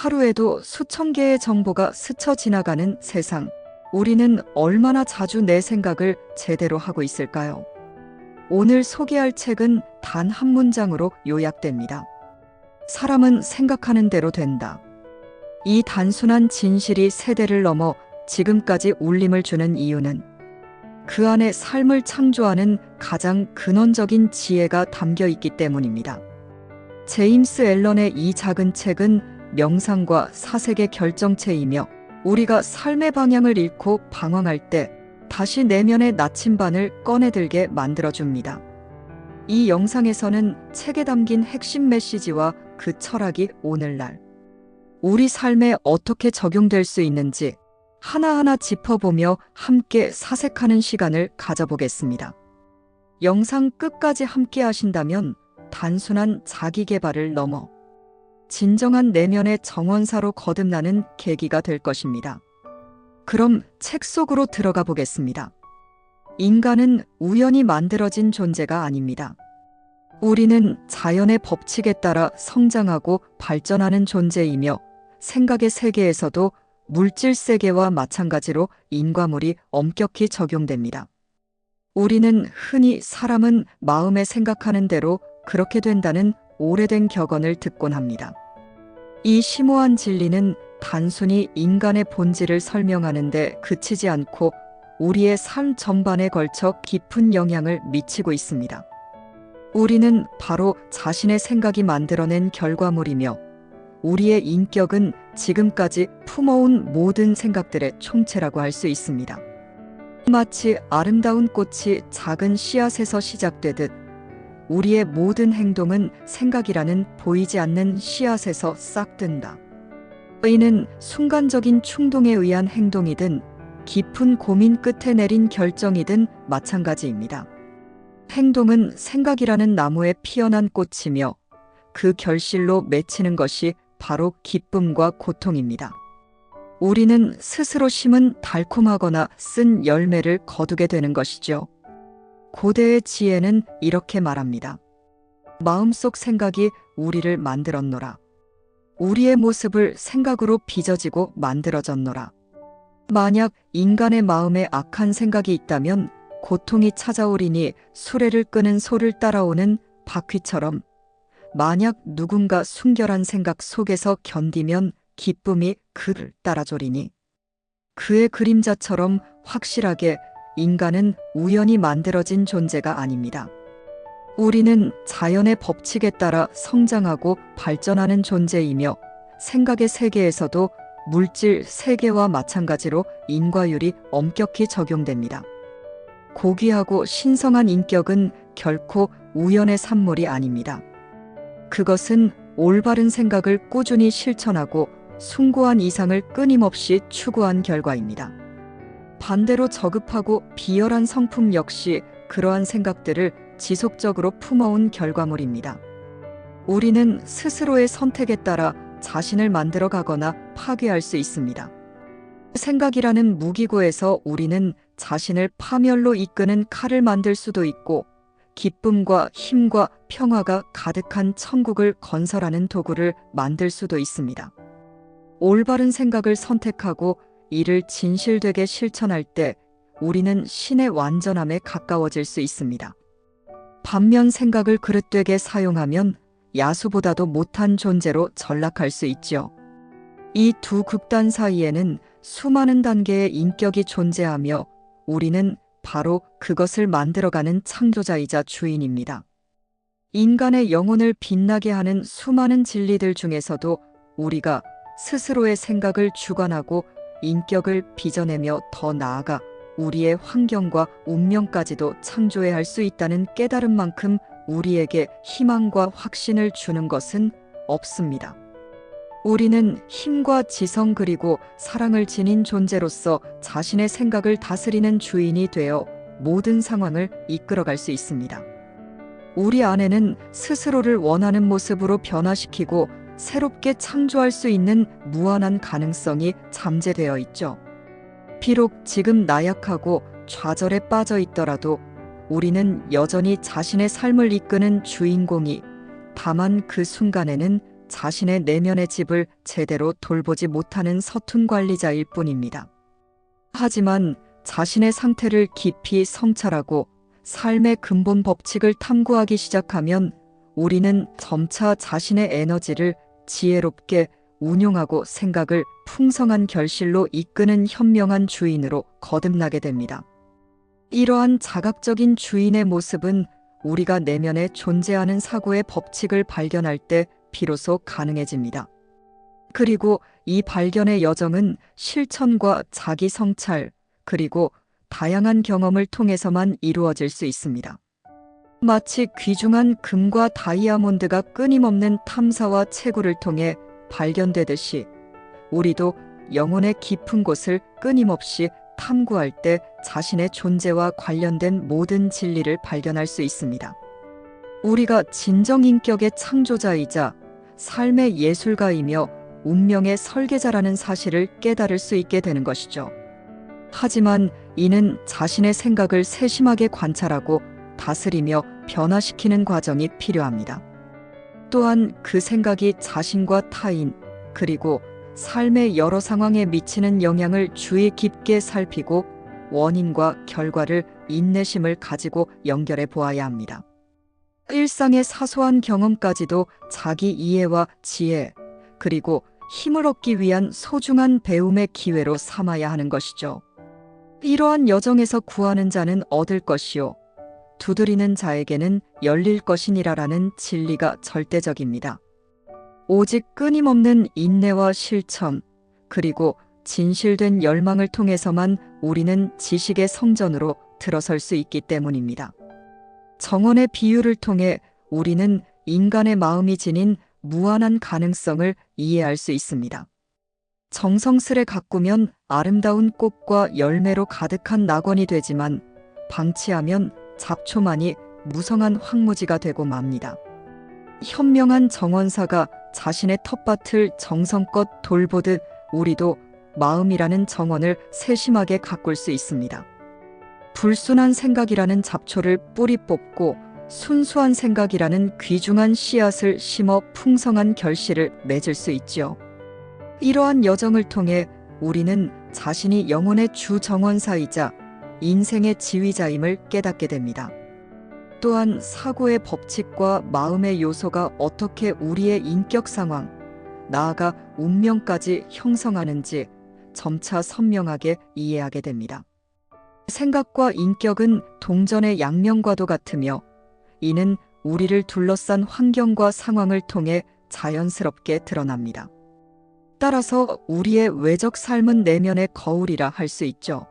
하루에도 수천 개의 정보가 스쳐 지나가는 세상. 우리는 얼마나 자주 내 생각을 제대로 하고 있을까요? 오늘 소개할 책은 단 한 문장으로 요약됩니다. 사람은 생각하는 대로 된다. 이 단순한 진실이 세대를 넘어 지금까지 울림을 주는 이유는 그 안에 삶을 창조하는 가장 근원적인 지혜가 담겨 있기 때문입니다. 제임스 앨런의 이 작은 책은 명상과 사색의 결정체이며 우리가 삶의 방향을 잃고 방황할 때 다시 내면의 나침반을 꺼내들게 만들어줍니다. 이 영상에서는 책에 담긴 핵심 메시지와 그 철학이 오늘날 우리 삶에 어떻게 적용될 수 있는지 하나하나 짚어보며 함께 사색하는 시간을 가져보겠습니다. 영상 끝까지 함께 하신다면 단순한 자기 개발을 넘어 진정한 내면의 정원사로 거듭나는 계기가 될 것입니다. 그럼 책 속으로 들어가 보겠습니다. 인간은 우연히 만들어진 존재가 아닙니다. 우리는 자연의 법칙에 따라 성장하고 발전하는 존재이며 생각의 세계에서도 물질 세계와 마찬가지로 인과물이 엄격히 적용됩니다. 우리는 흔히 사람은 마음에 생각하는 대로 그렇게 된다는 오래된 격언을 듣곤 합니다. 이 심오한 진리는 단순히 인간의 본질을 설명하는 데 그치지 않고 우리의 삶 전반에 걸쳐 깊은 영향을 미치고 있습니다. 우리는 바로 자신의 생각이 만들어낸 결과물이며 우리의 인격은 지금까지 품어온 모든 생각들의 총체라고 할 수 있습니다. 마치 아름다운 꽃이 작은 씨앗에서 시작되듯 우리의 모든 행동은 생각이라는 보이지 않는 씨앗에서 싹든다. 이는 순간적인 충동에 의한 행동이든 깊은 고민 끝에 내린 결정이든 마찬가지입니다. 행동은 생각이라는 나무에 피어난 꽃이며 그 결실로 맺히는 것이 바로 기쁨과 고통입니다. 우리는 스스로 심은 달콤하거나 쓴 열매를 거두게 되는 것이죠. 고대의 지혜는 이렇게 말합니다. 마음속 생각이 우리를 만들었노라. 우리의 모습을 생각으로 빚어지고 만들어졌노라. 만약 인간의 마음에 악한 생각이 있다면 고통이 찾아오리니 수레를 끄는 소를 따라오는 바퀴처럼 만약 누군가 순결한 생각 속에서 견디면 기쁨이 그를 따라조리니 그의 그림자처럼 확실하게 인간은 우연히 만들어진 존재가 아닙니다. 우리는 자연의 법칙에 따라 성장하고 발전하는 존재이며 생각의 세계에서도 물질 세계와 마찬가지로 인과율이 엄격히 적용됩니다. 고귀하고 신성한 인격은 결코 우연의 산물이 아닙니다. 그것은 올바른 생각을 꾸준히 실천하고 숭고한 이상을 끊임없이 추구한 결과입니다. 반대로 저급하고 비열한 성품 역시 그러한 생각들을 지속적으로 품어온 결과물입니다. 우리는 스스로의 선택에 따라 자신을 만들어 가거나 파괴할 수 있습니다. 생각이라는 무기고에서 우리는 자신을 파멸로 이끄는 칼을 만들 수도 있고 기쁨과 힘과 평화가 가득한 천국을 건설하는 도구를 만들 수도 있습니다. 올바른 생각을 선택하고 이를 진실되게 실천할 때 우리는 신의 완전함에 가까워질 수 있습니다. 반면 생각을 그릇되게 사용하면 야수보다도 못한 존재로 전락할 수 있죠. 이 두 극단 사이에는 수많은 단계의 인격이 존재하며 우리는 바로 그것을 만들어가는 창조자이자 주인입니다. 인간의 영혼을 빛나게 하는 수많은 진리들 중에서도 우리가 스스로의 생각을 주관하고 인격을 빚어내며 더 나아가 우리의 환경과 운명까지도 창조해야 할 수 있다는 깨달음만큼 우리에게 희망과 확신을 주는 것은 없습니다. 우리는 힘과 지성 그리고 사랑을 지닌 존재로서 자신의 생각을 다스리는 주인이 되어 모든 상황을 이끌어갈 수 있습니다. 우리 안에는 스스로를 원하는 모습으로 변화시키고 새롭게 창조할 수 있는 무한한 가능성이 잠재되어 있죠. 비록 지금 나약하고 좌절에 빠져 있더라도 우리는 여전히 자신의 삶을 이끄는 주인공이, 다만 그 순간에는 자신의 내면의 집을 제대로 돌보지 못하는 서툰 관리자일 뿐입니다. 하지만 자신의 상태를 깊이 성찰하고 삶의 근본 법칙을 탐구하기 시작하면 우리는 점차 자신의 에너지를 지혜롭게 운용하고 생각을 풍성한 결실로 이끄는 현명한 주인으로 거듭나게 됩니다. 이러한 자각적인 주인의 모습은 우리가 내면에 존재하는 사고의 법칙을 발견할 때 비로소 가능해집니다. 그리고 이 발견의 여정은 실천과 자기 성찰, 그리고 다양한 경험을 통해서만 이루어질 수 있습니다. 마치 귀중한 금과 다이아몬드가 끊임없는 탐사와 채굴을 통해 발견되듯이 우리도 영혼의 깊은 곳을 끊임없이 탐구할 때 자신의 존재와 관련된 모든 진리를 발견할 수 있습니다. 우리가 진정 인격의 창조자이자 삶의 예술가이며 운명의 설계자라는 사실을 깨달을 수 있게 되는 것이죠. 하지만 이는 자신의 생각을 세심하게 관찰하고 다스리며 변화시키는 과정이 필요합니다. 또한 그 생각이 자신과 타인, 그리고 삶의 여러 상황에 미치는 영향을 주의 깊게 살피고 원인과 결과를 인내심을 가지고 연결해 보아야 합니다. 일상의 사소한 경험까지도 자기 이해와 지혜, 그리고 힘을 얻기 위한 소중한 배움의 기회로 삼아야 하는 것이죠. 이러한 여정에서 구하는 자는 얻을 것이요, 두드리는 자에게는 열릴 것이니라라는 진리가 절대적입니다. 오직 끊임없는 인내와 실천, 그리고 진실된 열망을 통해서만 우리는 지식의 성전으로 들어설 수 있기 때문입니다. 정원의 비유를 통해 우리는 인간의 마음이 지닌 무한한 가능성을 이해할 수 있습니다. 정성스레 가꾸면 아름다운 꽃과 열매로 가득한 낙원이 되지만 방치하면 잡초만이 무성한 황무지가 되고 맙니다. 현명한 정원사가 자신의 텃밭을 정성껏 돌보듯 우리도 마음이라는 정원을 세심하게 가꿀 수 있습니다. 불순한 생각이라는 잡초를 뿌리 뽑고 순수한 생각이라는 귀중한 씨앗을 심어 풍성한 결실을 맺을 수 있지요. 이러한 여정을 통해 우리는 자신이 영혼의 주 정원사이자 인생의 지휘자임을 깨닫게 됩니다. 또한 사고의 법칙과 마음의 요소가 어떻게 우리의 인격 상황, 나아가 운명까지 형성하는지 점차 선명하게 이해하게 됩니다. 생각과 인격은 동전의 양면과도 같으며 이는 우리를 둘러싼 환경과 상황을 통해 자연스럽게 드러납니다. 따라서 우리의 외적 삶은 내면의 거울이라 할 수 있죠.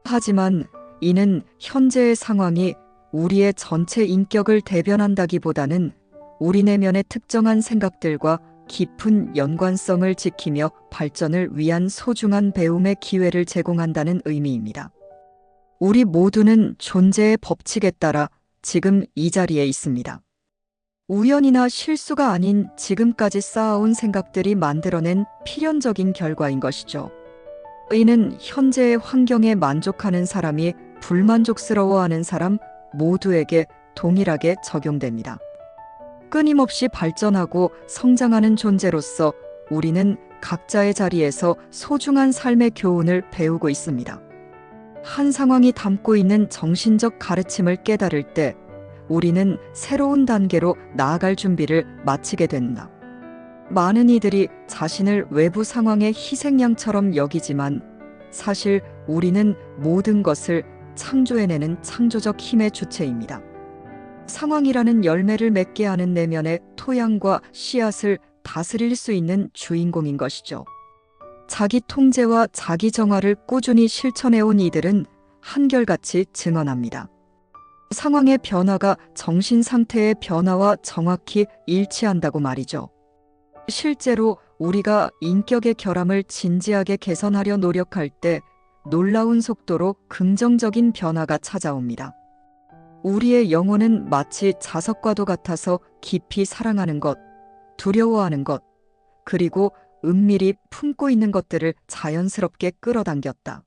하지만 이는 현재의 상황이 우리의 전체 인격을 대변한다기보다는 우리 내면의 특정한 생각들과 깊은 연관성을 지키며 발전을 위한 소중한 배움의 기회를 제공한다는 의미입니다. 우리 모두는 존재의 법칙에 따라 지금 이 자리에 있습니다. 우연이나 실수가 아닌 지금까지 쌓아온 생각들이 만들어낸 필연적인 결과인 것이죠. 이는 현재의 환경에 만족하는 사람이 불만족스러워하는 사람 모두에게 동일하게 적용됩니다. 끊임없이 발전하고 성장하는 존재로서 우리는 각자의 자리에서 소중한 삶의 교훈을 배우고 있습니다. 한 상황이 담고 있는 정신적 가르침을 깨달을 때 우리는 새로운 단계로 나아갈 준비를 마치게 된다. 많은 이들이 자신을 외부 상황의 희생양처럼 여기지만 사실 우리는 모든 것을 창조해내는 창조적 힘의 주체입니다. 상황이라는 열매를 맺게 하는 내면의 토양과 씨앗을 다스릴 수 있는 주인공인 것이죠. 자기 통제와 자기 정화를 꾸준히 실천해온 이들은 한결같이 증언합니다. 상황의 변화가 정신 상태의 변화와 정확히 일치한다고 말이죠. 실제로 우리가 인격의 결함을 진지하게 개선하려 노력할 때 놀라운 속도로 긍정적인 변화가 찾아옵니다. 우리의 영혼은 마치 자석과도 같아서 깊이 사랑하는 것, 두려워하는 것, 그리고 은밀히 품고 있는 것들을 자연스럽게 끌어당겼다.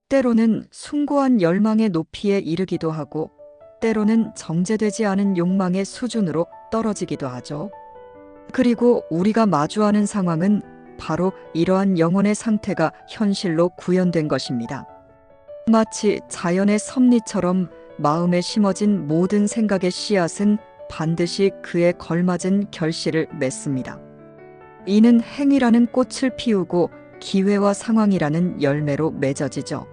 때로는 숭고한 열망의 높이에 이르기도 하고 때로는 정제되지 않은 욕망의 수준으로 떨어지기도 하죠. 그리고 우리가 마주하는 상황은 바로 이러한 영혼의 상태가 현실로 구현된 것입니다. 마치 자연의 섭리처럼 마음에 심어진 모든 생각의 씨앗은 반드시 그에 걸맞은 결실을 맺습니다. 이는 행위라는 꽃을 피우고 기회와 상황이라는 열매로 맺어지죠.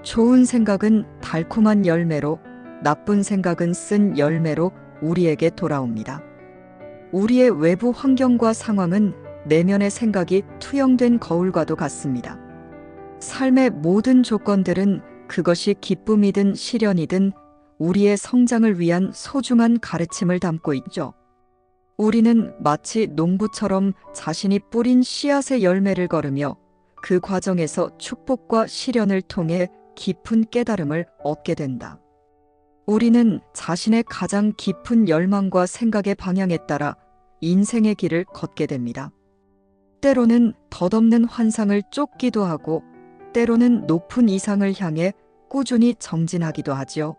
좋은 생각은 달콤한 열매로, 나쁜 생각은 쓴 열매로 우리에게 돌아옵니다. 우리의 외부 환경과 상황은 내면의 생각이 투영된 거울과도 같습니다. 삶의 모든 조건들은 그것이 기쁨이든 시련이든 우리의 성장을 위한 소중한 가르침을 담고 있죠. 우리는 마치 농부처럼 자신이 뿌린 씨앗의 열매를 거르며 그 과정에서 축복과 시련을 통해 깊은 깨달음을 얻게 된다. 우리는 자신의 가장 깊은 열망과 생각의 방향에 따라 인생의 길을 걷게 됩니다. 때로는 덧없는 환상을 쫓기도 하고 때로는 높은 이상을 향해 꾸준히 정진하기도 하지요.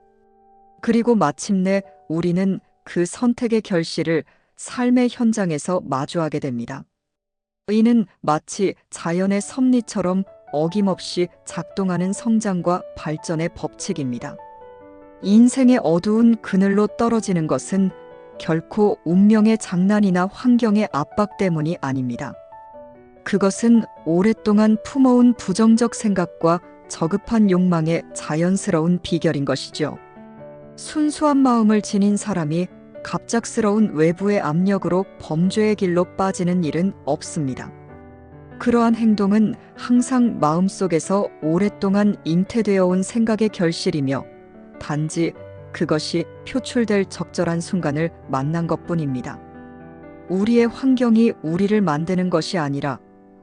그리고 마침내 우리는 그 선택의 결실을 삶의 현장에서 마주하게 됩니다. 이는 마치 자연의 섭리처럼 어김없이 작동하는 성장과 발전의 법칙입니다. 인생의 어두운 그늘로 떨어지는 것은 결코 운명의 장난이나 환경의 압박 때문이 아닙니다. 그것은 오랫동안 품어온 부정적 생각과 저급한 욕망의 자연스러운 비결인 것이죠. 순수한 마음을 지닌 사람이 갑작스러운 외부의 압력으로 범죄의 길로 빠지는 일은 없습니다. 그러한 행동은 항상 마음속에서 오랫동안 잉태되어 온 생각의 결실이며 단지 그것이 표출될 적절한 순간을 만난 것뿐입니다. 우리의 환경이 우리를 만드는 것이 아니라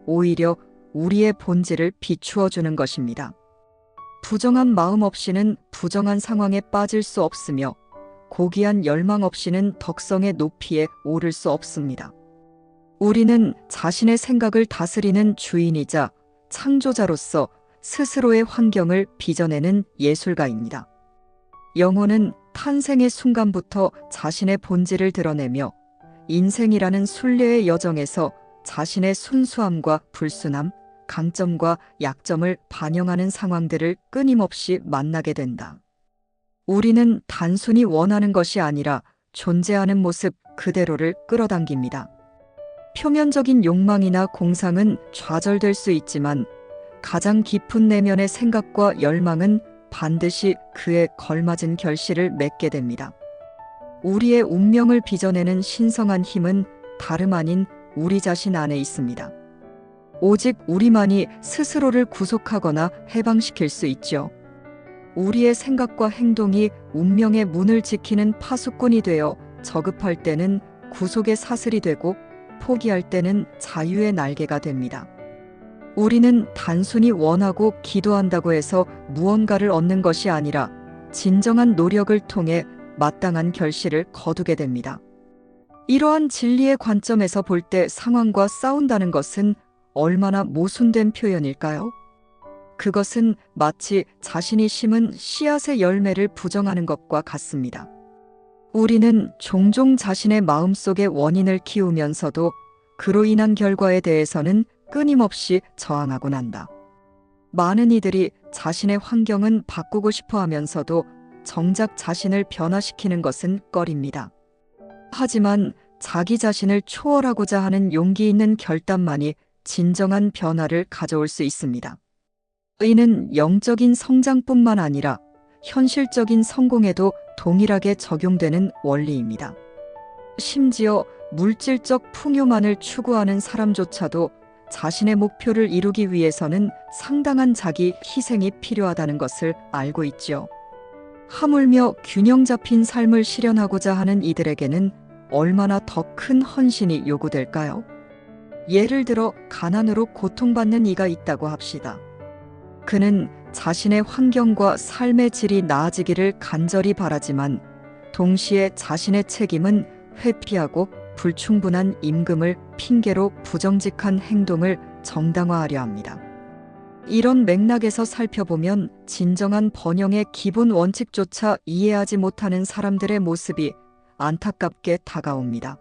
오히려 우리의 본질을 비추어 주는 것입니다. 부정한 마음 없이는 부정한 상황에 빠질 수 없으며 고귀한 열망 없이는 덕성의 높이에 오를 수 없습니다. 우리는 자신의 생각을 다스리는 주인이자 창조자로서 스스로의 환경을 빚어내는 예술가입니다. 영혼은 탄생의 순간부터 자신의 본질을 드러내며 인생이라는 순례의 여정에서 자신의 순수함과 불순함, 강점과 약점을 반영하는 상황들을 끊임없이 만나게 된다. 우리는 단순히 원하는 것이 아니라 존재하는 모습 그대로를 끌어당깁니다. 표면적인 욕망이나 공상은 좌절될 수 있지만 가장 깊은 내면의 생각과 열망은 반드시 그에 걸맞은 결실을 맺게 됩니다. 우리의 운명을 빚어내는 신성한 힘은 다름 아닌 우리 자신 안에 있습니다. 오직 우리만이 스스로를 구속하거나 해방시킬 수 있죠. 우리의 생각과 행동이 운명의 문을 지키는 파수꾼이 되어 저급할 때는 구속의 사슬이 되고 포기할 때는 자유의 날개가 됩니다. 우리는 단순히 원하고 기도한다고 해서 무언가를 얻는 것이 아니라 진정한 노력을 통해 마땅한 결실을 거두게 됩니다. 이러한 진리의 관점에서 볼 때 상황과 싸운다는 것은 얼마나 모순된 표현일까요? 그것은 마치 자신이 심은 씨앗의 열매를 부정하는 것과 같습니다. 우리는 종종 자신의 마음속의 원인을 키우면서도 그로 인한 결과에 대해서는 끊임없이 저항하곤 한다. 많은 이들이 자신의 환경은 바꾸고 싶어 하면서도 정작 자신을 변화시키는 것은 꺼립니다. 하지만 자기 자신을 초월하고자 하는 용기 있는 결단만이 진정한 변화를 가져올 수 있습니다. 이는 영적인 성장뿐만 아니라 현실적인 성공에도 동일하게 적용되는 원리입니다. 심지어 물질적 풍요만을 추구하는 사람조차도 자신의 목표를 이루기 위해서는 상당한 자기 희생이 필요하다는 것을 알고 있지요. 하물며 균형 잡힌 삶을 실현하고자 하는 이들에게는 얼마나 더 큰 헌신이 요구될까요? 예를 들어 가난으로 고통받는 이가 있다고 합시다. 그는 자신의 환경과 삶의 질이 나아지기를 간절히 바라지만 동시에 자신의 책임은 회피하고 불충분한 임금을 핑계로 부정직한 행동을 정당화하려 합니다. 이런 맥락에서 살펴보면 진정한 번영의 기본 원칙조차 이해하지 못하는 사람들의 모습이 안타깝게 다가옵니다.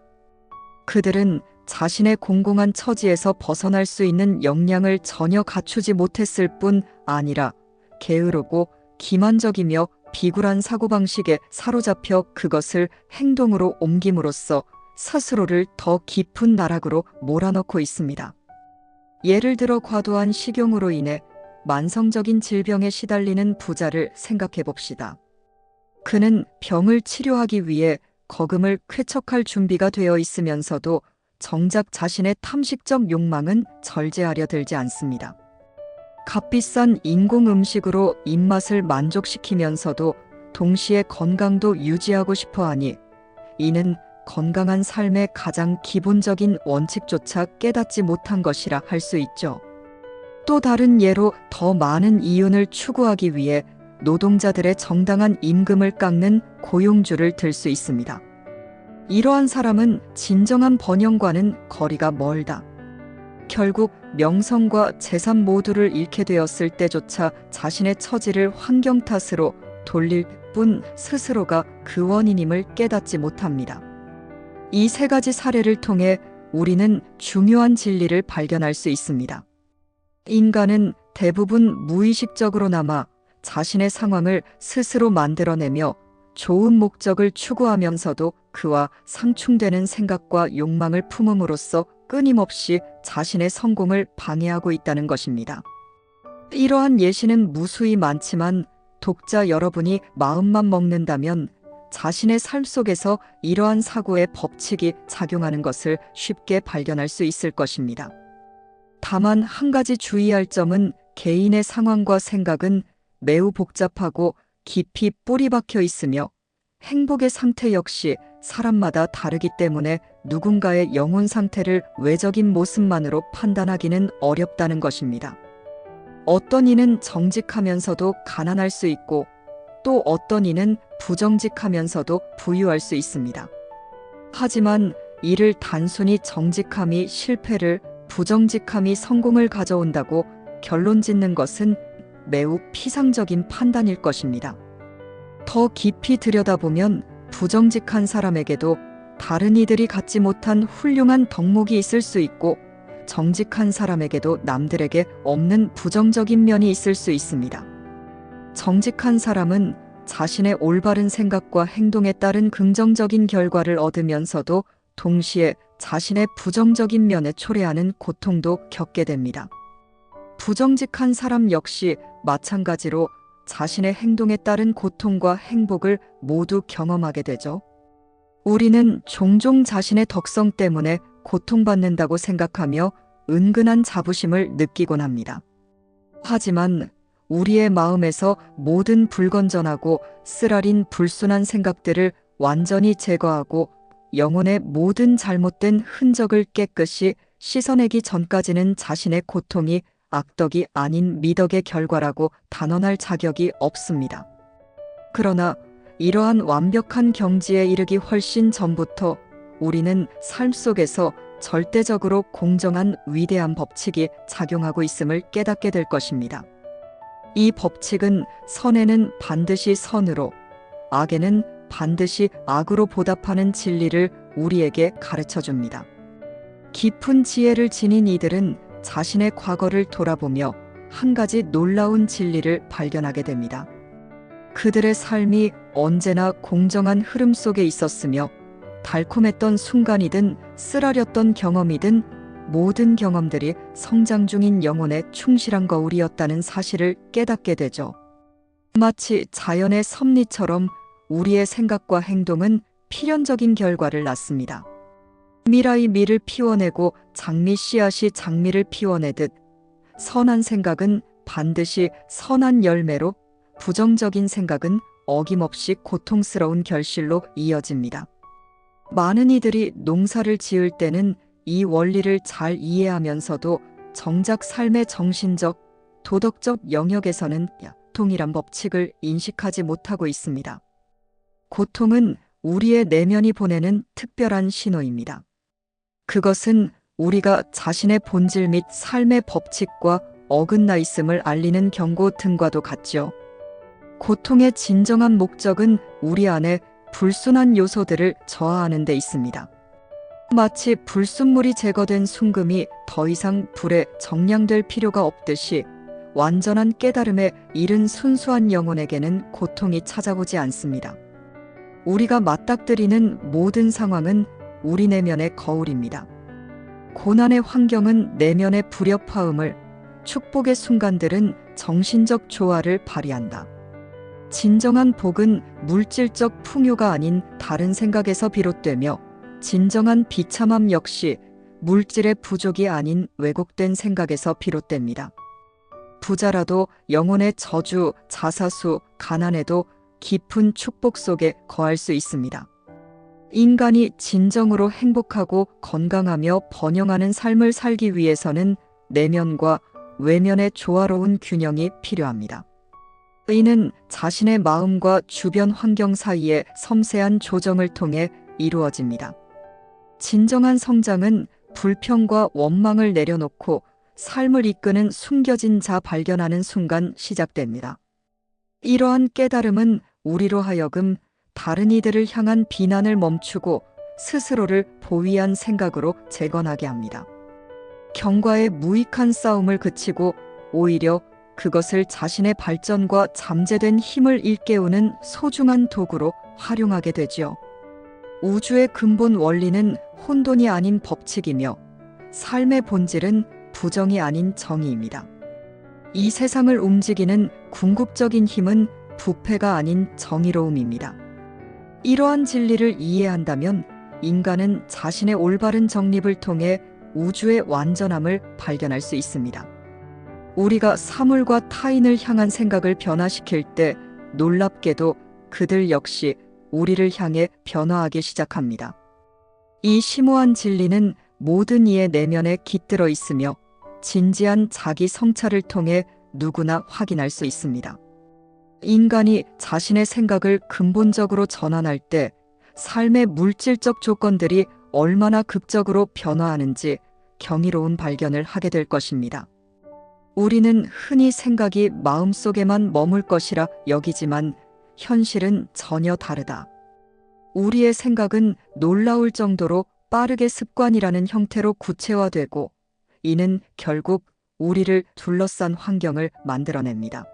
그들은 자신의 공공한 처지에서 벗어날 수 있는 역량을 전혀 갖추지 못했을 뿐 아니라 게으르고 기만적이며 비굴한 사고방식에 사로잡혀 그것을 행동으로 옮김으로써 스스로를 더 깊은 나락으로 몰아넣고 있습니다. 예를 들어 과도한 식용으로 인해 만성적인 질병에 시달리는 부자를 생각해 봅시다. 그는 병을 치료하기 위해 거금을 쾌척할 준비가 되어 있으면서도 정작 자신의 탐식적 욕망은 절제하려 들지 않습니다. 값비싼 인공 음식으로 입맛을 만족시키면서도 동시에 건강도 유지하고 싶어 하니 이는 건강한 삶의 가장 기본적인 원칙조차 깨닫지 못한 것이라 할 수 있죠. 또 다른 예로 더 많은 이윤을 추구하기 위해 노동자들의 정당한 임금을 깎는 고용주를 들 수 있습니다. 이러한 사람은 진정한 번영과는 거리가 멀다. 결국 명성과 재산 모두를 잃게 되었을 때조차 자신의 처지를 환경 탓으로 돌릴 뿐 스스로가 그 원인임을 깨닫지 못합니다. 이 세 가지 사례를 통해 우리는 중요한 진리를 발견할 수 있습니다. 인간은 대부분 무의식적으로나마 자신의 상황을 스스로 만들어내며 좋은 목적을 추구하면서도 그와 상충되는 생각과 욕망을 품음으로써 끊임없이 자신의 성공을 방해하고 있다는 것입니다. 이러한 예시는 무수히 많지만 독자 여러분이 마음만 먹는다면 자신의 삶 속에서 이러한 사고의 법칙이 작용하는 것을 쉽게 발견할 수 있을 것입니다. 다만 한 가지 주의할 점은 개인의 상황과 생각은 매우 복잡하고 깊이 뿌리 박혀 있으며 행복의 상태 역시 사람마다 다르기 때문에 누군가의 영혼 상태를 외적인 모습만으로 판단하기는 어렵다는 것입니다. 어떤 이는 정직하면서도 가난할 수 있고 또 어떤 이는 부정직하면서도 부유할 수 있습니다. 하지만 이를 단순히 정직함이 실패를, 부정직함이 성공을 가져온다고 결론 짓는 것은 매우 피상적인 판단일 것입니다. 더 깊이 들여다보면 부정직한 사람에게도 다른 이들이 갖지 못한 훌륭한 덕목이 있을 수 있고 정직한 사람에게도 남들에게 없는 부정적인 면이 있을 수 있습니다. 정직한 사람은 자신의 올바른 생각과 행동에 따른 긍정적인 결과를 얻으면서도 동시에 자신의 부정적인 면에 초래하는 고통도 겪게 됩니다. 부정직한 사람 역시 마찬가지로 자신의 행동에 따른 고통과 행복을 모두 경험하게 되죠. 우리는 종종 자신의 덕성 때문에 고통받는다고 생각하며 은근한 자부심을 느끼곤 합니다. 하지만 우리의 마음에서 모든 불건전하고 쓰라린 불순한 생각들을 완전히 제거하고 영혼의 모든 잘못된 흔적을 깨끗이 씻어내기 전까지는 자신의 고통이 악덕이 아닌 미덕의 결과라고 단언할 자격이 없습니다. 그러나 이러한 완벽한 경지에 이르기 훨씬 전부터 우리는 삶 속에서 절대적으로 공정한 위대한 법칙이 작용하고 있음을 깨닫게 될 것입니다. 이 법칙은 선에는 반드시 선으로, 악에는 반드시 악으로 보답하는 진리를 우리에게 가르쳐 줍니다. 깊은 지혜를 지닌 이들은 자신의 과거를 돌아보며 한 가지 놀라운 진리를 발견하게 됩니다. 그들의 삶이 언제나 공정한 흐름 속에 있었으며 달콤했던 순간이든 쓰라렸던 경험이든 모든 경험들이 성장 중인 영혼의 충실한 거울이었다는 사실을 깨닫게 되죠. 마치 자연의 섭리처럼 우리의 생각과 행동은 필연적인 결과를 낳습니다. 미라이 밀을 피워내고 장미 씨앗이 장미를 피워내듯 선한 생각은 반드시 선한 열매로, 부정적인 생각은 어김없이 고통스러운 결실로 이어집니다. 많은 이들이 농사를 지을 때는 이 원리를 잘 이해하면서도 정작 삶의 정신적, 도덕적 영역에서는 동일한 법칙을 인식하지 못하고 있습니다. 고통은 우리의 내면이 보내는 특별한 신호입니다. 그것은 우리가 자신의 본질 및 삶의 법칙과 어긋나 있음을 알리는 경고 등과도 같죠. 고통의 진정한 목적은 우리 안에 불순한 요소들을 저하하는 데 있습니다. 마치 불순물이 제거된 순금이 더 이상 불에 정량될 필요가 없듯이 완전한 깨달음에 이른 순수한 영혼에게는 고통이 찾아오지 않습니다. 우리가 맞닥뜨리는 모든 상황은 우리 내면의 거울입니다. 고난의 환경은 내면의 불협화음을, 축복의 순간들은 정신적 조화를 발휘한다. 진정한 복은 물질적 풍요가 아닌 다른 생각에서 비롯되며, 진정한 비참함 역시 물질의 부족이 아닌 왜곡된 생각에서 비롯됩니다. 부자라도 영혼의 저주, 자사수, 가난에도 깊은 축복 속에 거할 수 있습니다. 인간이 진정으로 행복하고 건강하며 번영하는 삶을 살기 위해서는 내면과 외면의 조화로운 균형이 필요합니다. 이는 자신의 마음과 주변 환경 사이의 섬세한 조정을 통해 이루어집니다. 진정한 성장은 불평과 원망을 내려놓고 삶을 이끄는 숨겨진 자 발견하는 순간 시작됩니다. 이러한 깨달음은 우리로 하여금 다른 이들을 향한 비난을 멈추고 스스로를 보위한 생각으로 재건하게 합니다. 경과의 무익한 싸움을 그치고 오히려 그것을 자신의 발전과 잠재된 힘을 일깨우는 소중한 도구로 활용하게 되지요. 우주의 근본 원리는 혼돈이 아닌 법칙이며 삶의 본질은 부정이 아닌 정의입니다. 이 세상을 움직이는 궁극적인 힘은 부패가 아닌 정의로움입니다. 이러한 진리를 이해한다면 인간은 자신의 올바른 정립을 통해 우주의 완전함을 발견할 수 있습니다. 우리가 사물과 타인을 향한 생각을 변화시킬 때 놀랍게도 그들 역시 우리를 향해 변화하기 시작합니다. 이 심오한 진리는 모든 이의 내면에 깃들어 있으며 진지한 자기 성찰을 통해 누구나 확인할 수 있습니다. 인간이 자신의 생각을 근본적으로 전환할 때 삶의 물질적 조건들이 얼마나 극적으로 변화하는지 경이로운 발견을 하게 될 것입니다. 우리는 흔히 생각이 마음속에만 머물 것이라 여기지만 현실은 전혀 다르다. 우리의 생각은 놀라울 정도로 빠르게 습관이라는 형태로 구체화되고 이는 결국 우리를 둘러싼 환경을 만들어냅니다.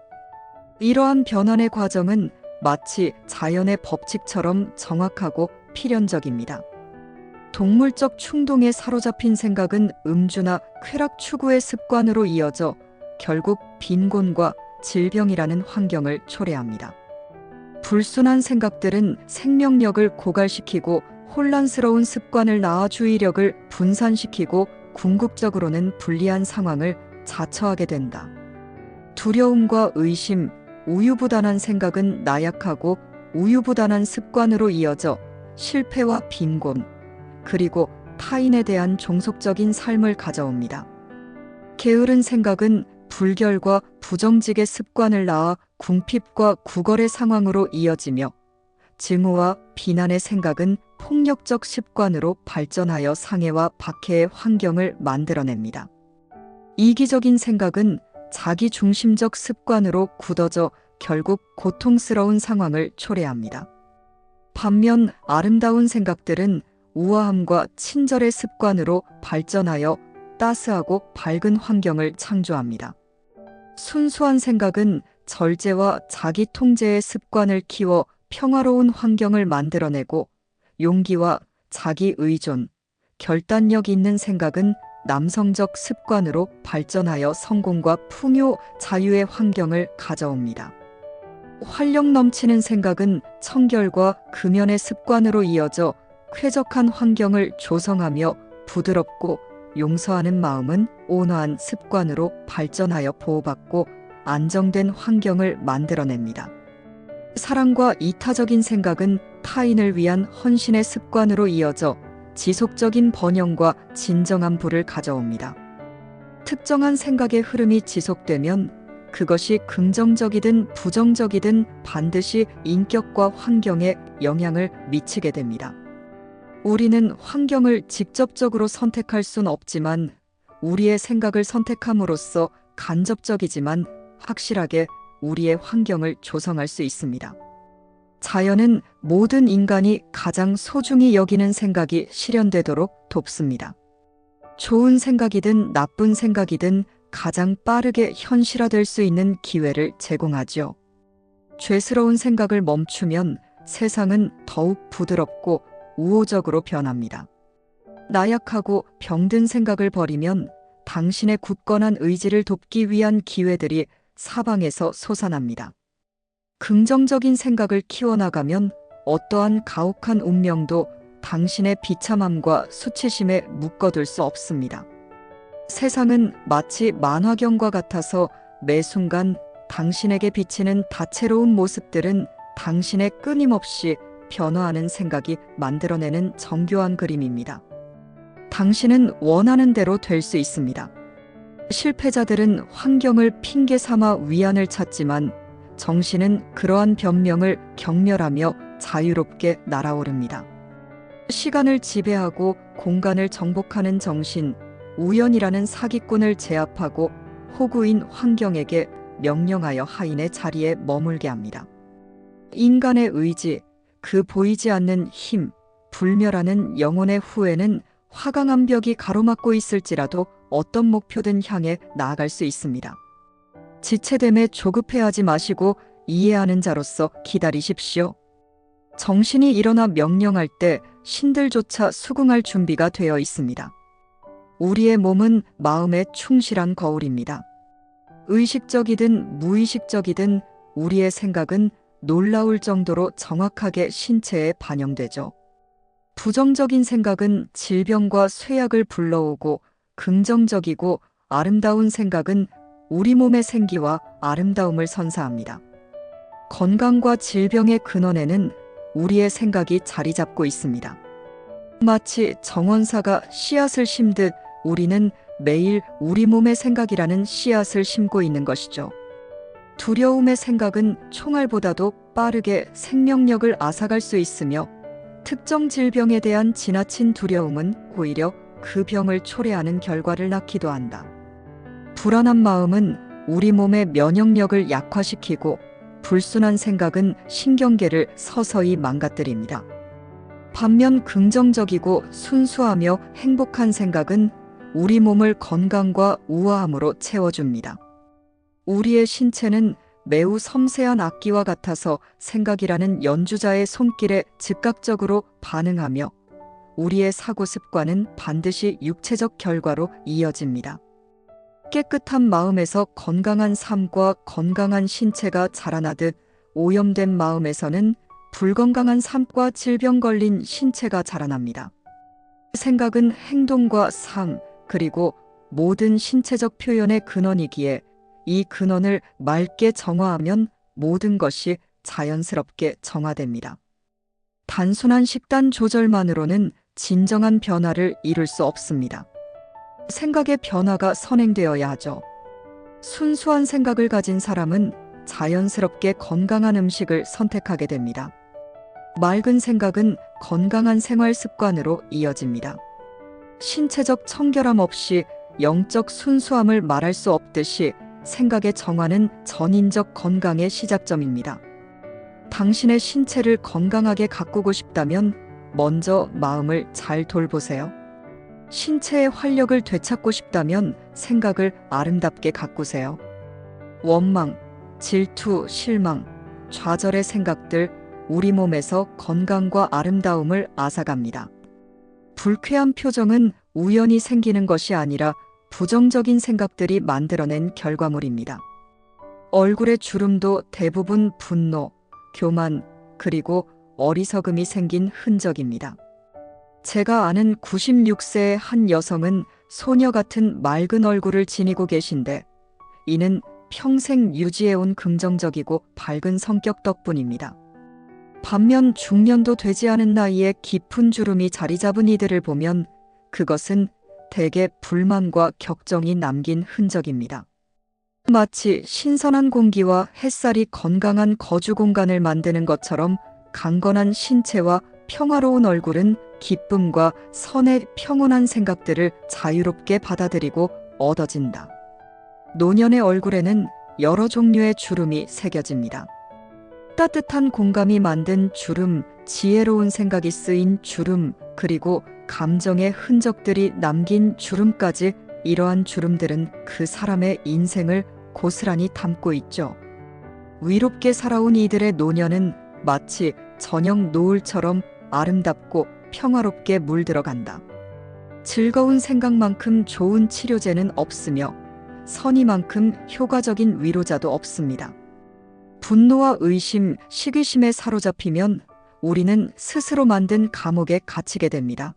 이러한 변환의 과정은 마치 자연의 법칙처럼 정확하고 필연적입니다. 동물적 충동에 사로잡힌 생각은 음주나 쾌락 추구의 습관으로 이어져 결국 빈곤과 질병이라는 환경을 초래합니다. 불순한 생각들은 생명력을 고갈시키고 혼란스러운 습관을 낳아 주의력을 분산시키고 궁극적으로는 불리한 상황을 자처하게 된다. 두려움과 의심, 우유부단한 생각은 나약하고 우유부단한 습관으로 이어져 실패와 빈곤, 그리고 타인에 대한 종속적인 삶을 가져옵니다. 게으른 생각은 불결과 부정직의 습관을 낳아 궁핍과 구걸의 상황으로 이어지며 증오와 비난의 생각은 폭력적 습관으로 발전하여 상해와 박해의 환경을 만들어냅니다. 이기적인 생각은 자기 중심적 습관으로 굳어져 결국 고통스러운 상황을 초래합니다. 반면 아름다운 생각들은 우아함과 친절의 습관으로 발전하여 따스하고 밝은 환경을 창조합니다. 순수한 생각은 절제와 자기 통제의 습관을 키워 평화로운 환경을 만들어내고 용기와 자기 의존, 결단력 있는 생각은 남성적 습관으로 발전하여 성공과 풍요, 자유의 환경을 가져옵니다. 활력 넘치는 생각은 청결과 금연의 습관으로 이어져 쾌적한 환경을 조성하며 부드럽고 용서하는 마음은 온화한 습관으로 발전하여 보호받고 안정된 환경을 만들어냅니다. 사랑과 이타적인 생각은 타인을 위한 헌신의 습관으로 이어져 지속적인 번영과 진정한 부를 가져옵니다. 특정한 생각의 흐름이 지속되면 그것이 긍정적이든 부정적이든 반드시 인격과 환경에 영향을 미치게 됩니다. 우리는 환경을 직접적으로 선택할 순 없지만 우리의 생각을 선택함으로써 간접적이지만 확실하게 우리의 환경을 조성할 수 있습니다. 자연은 모든 인간이 가장 소중히 여기는 생각이 실현되도록 돕습니다. 좋은 생각이든 나쁜 생각이든 가장 빠르게 현실화될 수 있는 기회를 제공하죠. 죄스러운 생각을 멈추면 세상은 더욱 부드럽고 우호적으로 변합니다. 나약하고 병든 생각을 버리면 당신의 굳건한 의지를 돕기 위한 기회들이 사방에서 솟아납니다. 긍정적인 생각을 키워나가면 어떠한 가혹한 운명도 당신의 비참함과 수치심에 묶어둘 수 없습니다. 세상은 마치 만화경과 같아서 매 순간 당신에게 비치는 다채로운 모습들은 당신의 끊임없이 변화하는 생각이 만들어내는 정교한 그림입니다. 당신은 원하는 대로 될 수 있습니다. 실패자들은 환경을 핑계 삼아 위안을 찾지만 정신은 그러한 변명을 경멸하며 자유롭게 날아오릅니다. 시간을 지배하고 공간을 정복하는 정신, 우연이라는 사기꾼을 제압하고 호구인 환경에게 명령하여 하인의 자리에 머물게 합니다. 인간의 의지, 그 보이지 않는 힘, 불멸하는 영혼의 후회는 화강한 벽이 가로막고 있을지라도 어떤 목표든 향해 나아갈 수 있습니다. 지체됨에 조급해하지 마시고 이해하는 자로서 기다리십시오. 정신이 일어나 명령할 때 신들조차 수긍할 준비가 되어 있습니다. 우리의 몸은 마음의 충실한 거울입니다. 의식적이든 무의식적이든 우리의 생각은 놀라울 정도로 정확하게 신체에 반영되죠. 부정적인 생각은 질병과 쇠약을 불러오고 긍정적이고 아름다운 생각은 우리 몸의 생기와 아름다움을 선사합니다. 건강과 질병의 근원에는 우리의 생각이 자리 잡고 있습니다. 마치 정원사가 씨앗을 심듯 우리는 매일 우리 몸의 생각이라는 씨앗을 심고 있는 것이죠. 두려움의 생각은 총알보다도 빠르게 생명력을 앗아갈 수 있으며 특정 질병에 대한 지나친 두려움은 오히려 그 병을 초래하는 결과를 낳기도 한다. 불안한 마음은 우리 몸의 면역력을 약화시키고 불순한 생각은 신경계를 서서히 망가뜨립니다. 반면 긍정적이고 순수하며 행복한 생각은 우리 몸을 건강과 우아함으로 채워줍니다. 우리의 신체는 매우 섬세한 악기와 같아서 생각이라는 연주자의 손길에 즉각적으로 반응하며 우리의 사고 습관은 반드시 육체적 결과로 이어집니다. 깨끗한 마음에서 건강한 삶과 건강한 신체가 자라나듯 오염된 마음에서는 불건강한 삶과 질병 걸린 신체가 자라납니다. 생각은 행동과 삶, 그리고 모든 신체적 표현의 근원이기에 이 근원을 맑게 정화하면 모든 것이 자연스럽게 정화됩니다. 단순한 식단 조절만으로는 진정한 변화를 이룰 수 없습니다. 생각의 변화가 선행되어야 하죠. 순수한 생각을 가진 사람은 자연스럽게 건강한 음식을 선택하게 됩니다. 맑은 생각은 건강한 생활 습관으로 이어집니다. 신체적 청결함 없이 영적 순수함을 말할 수 없듯이 생각의 정화는 전인적 건강의 시작점입니다. 당신의 신체를 건강하게 가꾸고 싶다면 먼저 마음을 잘 돌보세요. 신체의 활력을 되찾고 싶다면 생각을 아름답게 가꾸세요. 원망, 질투, 실망, 좌절의 생각들, 우리 몸에서 건강과 아름다움을 앗아갑니다. 불쾌한 표정은 우연히 생기는 것이 아니라 부정적인 생각들이 만들어낸 결과물입니다. 얼굴의 주름도 대부분 분노, 교만, 그리고 어리석음이 생긴 흔적입니다. 제가 아는 96세의 한 여성은 소녀 같은 맑은 얼굴을 지니고 계신데 이는 평생 유지해온 긍정적이고 밝은 성격 덕분입니다. 반면 중년도 되지 않은 나이에 깊은 주름이 자리 잡은 이들을 보면 그것은 대개 불만과 격정이 남긴 흔적입니다. 마치 신선한 공기와 햇살이 건강한 거주 공간을 만드는 것처럼 강건한 신체와 평화로운 얼굴은 기쁨과 선의 평온한 생각들을 자유롭게 받아들이고 얻어진다. 노년의 얼굴에는 여러 종류의 주름이 새겨집니다. 따뜻한 공감이 만든 주름, 지혜로운 생각이 쓰인 주름, 그리고 감정의 흔적들이 남긴 주름까지, 이러한 주름들은 그 사람의 인생을 고스란히 담고 있죠. 위롭게 살아온 이들의 노년은 마치 저녁 노을처럼 아름답고 평화롭게 물들어간다. 즐거운 생각만큼 좋은 치료제는 없으며 선의만큼 효과적인 위로자도 없습니다. 분노와 의심, 시기심에 사로잡히면 우리는 스스로 만든 감옥에 갇히게 됩니다.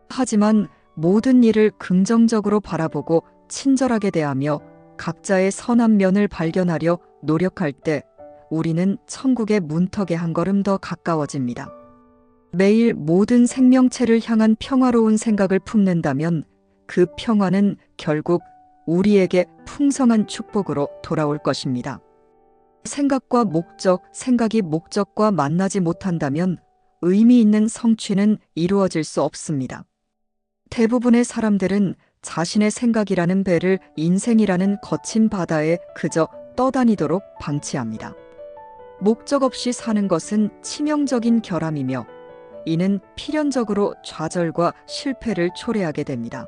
하지만 모든 일을 긍정적으로 바라보고 친절하게 대하며 각자의 선한 면을 발견하려 노력할 때 우리는 천국의 문턱에 한 걸음 더 가까워집니다. 매일 모든 생명체를 향한 평화로운 생각을 품는다면 그 평화는 결국 우리에게 풍성한 축복으로 돌아올 것입니다. 생각과 목적, 생각이 목적과 만나지 못한다면 의미 있는 성취는 이루어질 수 없습니다. 대부분의 사람들은 자신의 생각이라는 배를 인생이라는 거친 바다에 그저 떠다니도록 방치합니다. 목적 없이 사는 것은 치명적인 결함이며 이는 필연적으로 좌절과 실패를 초래하게 됩니다.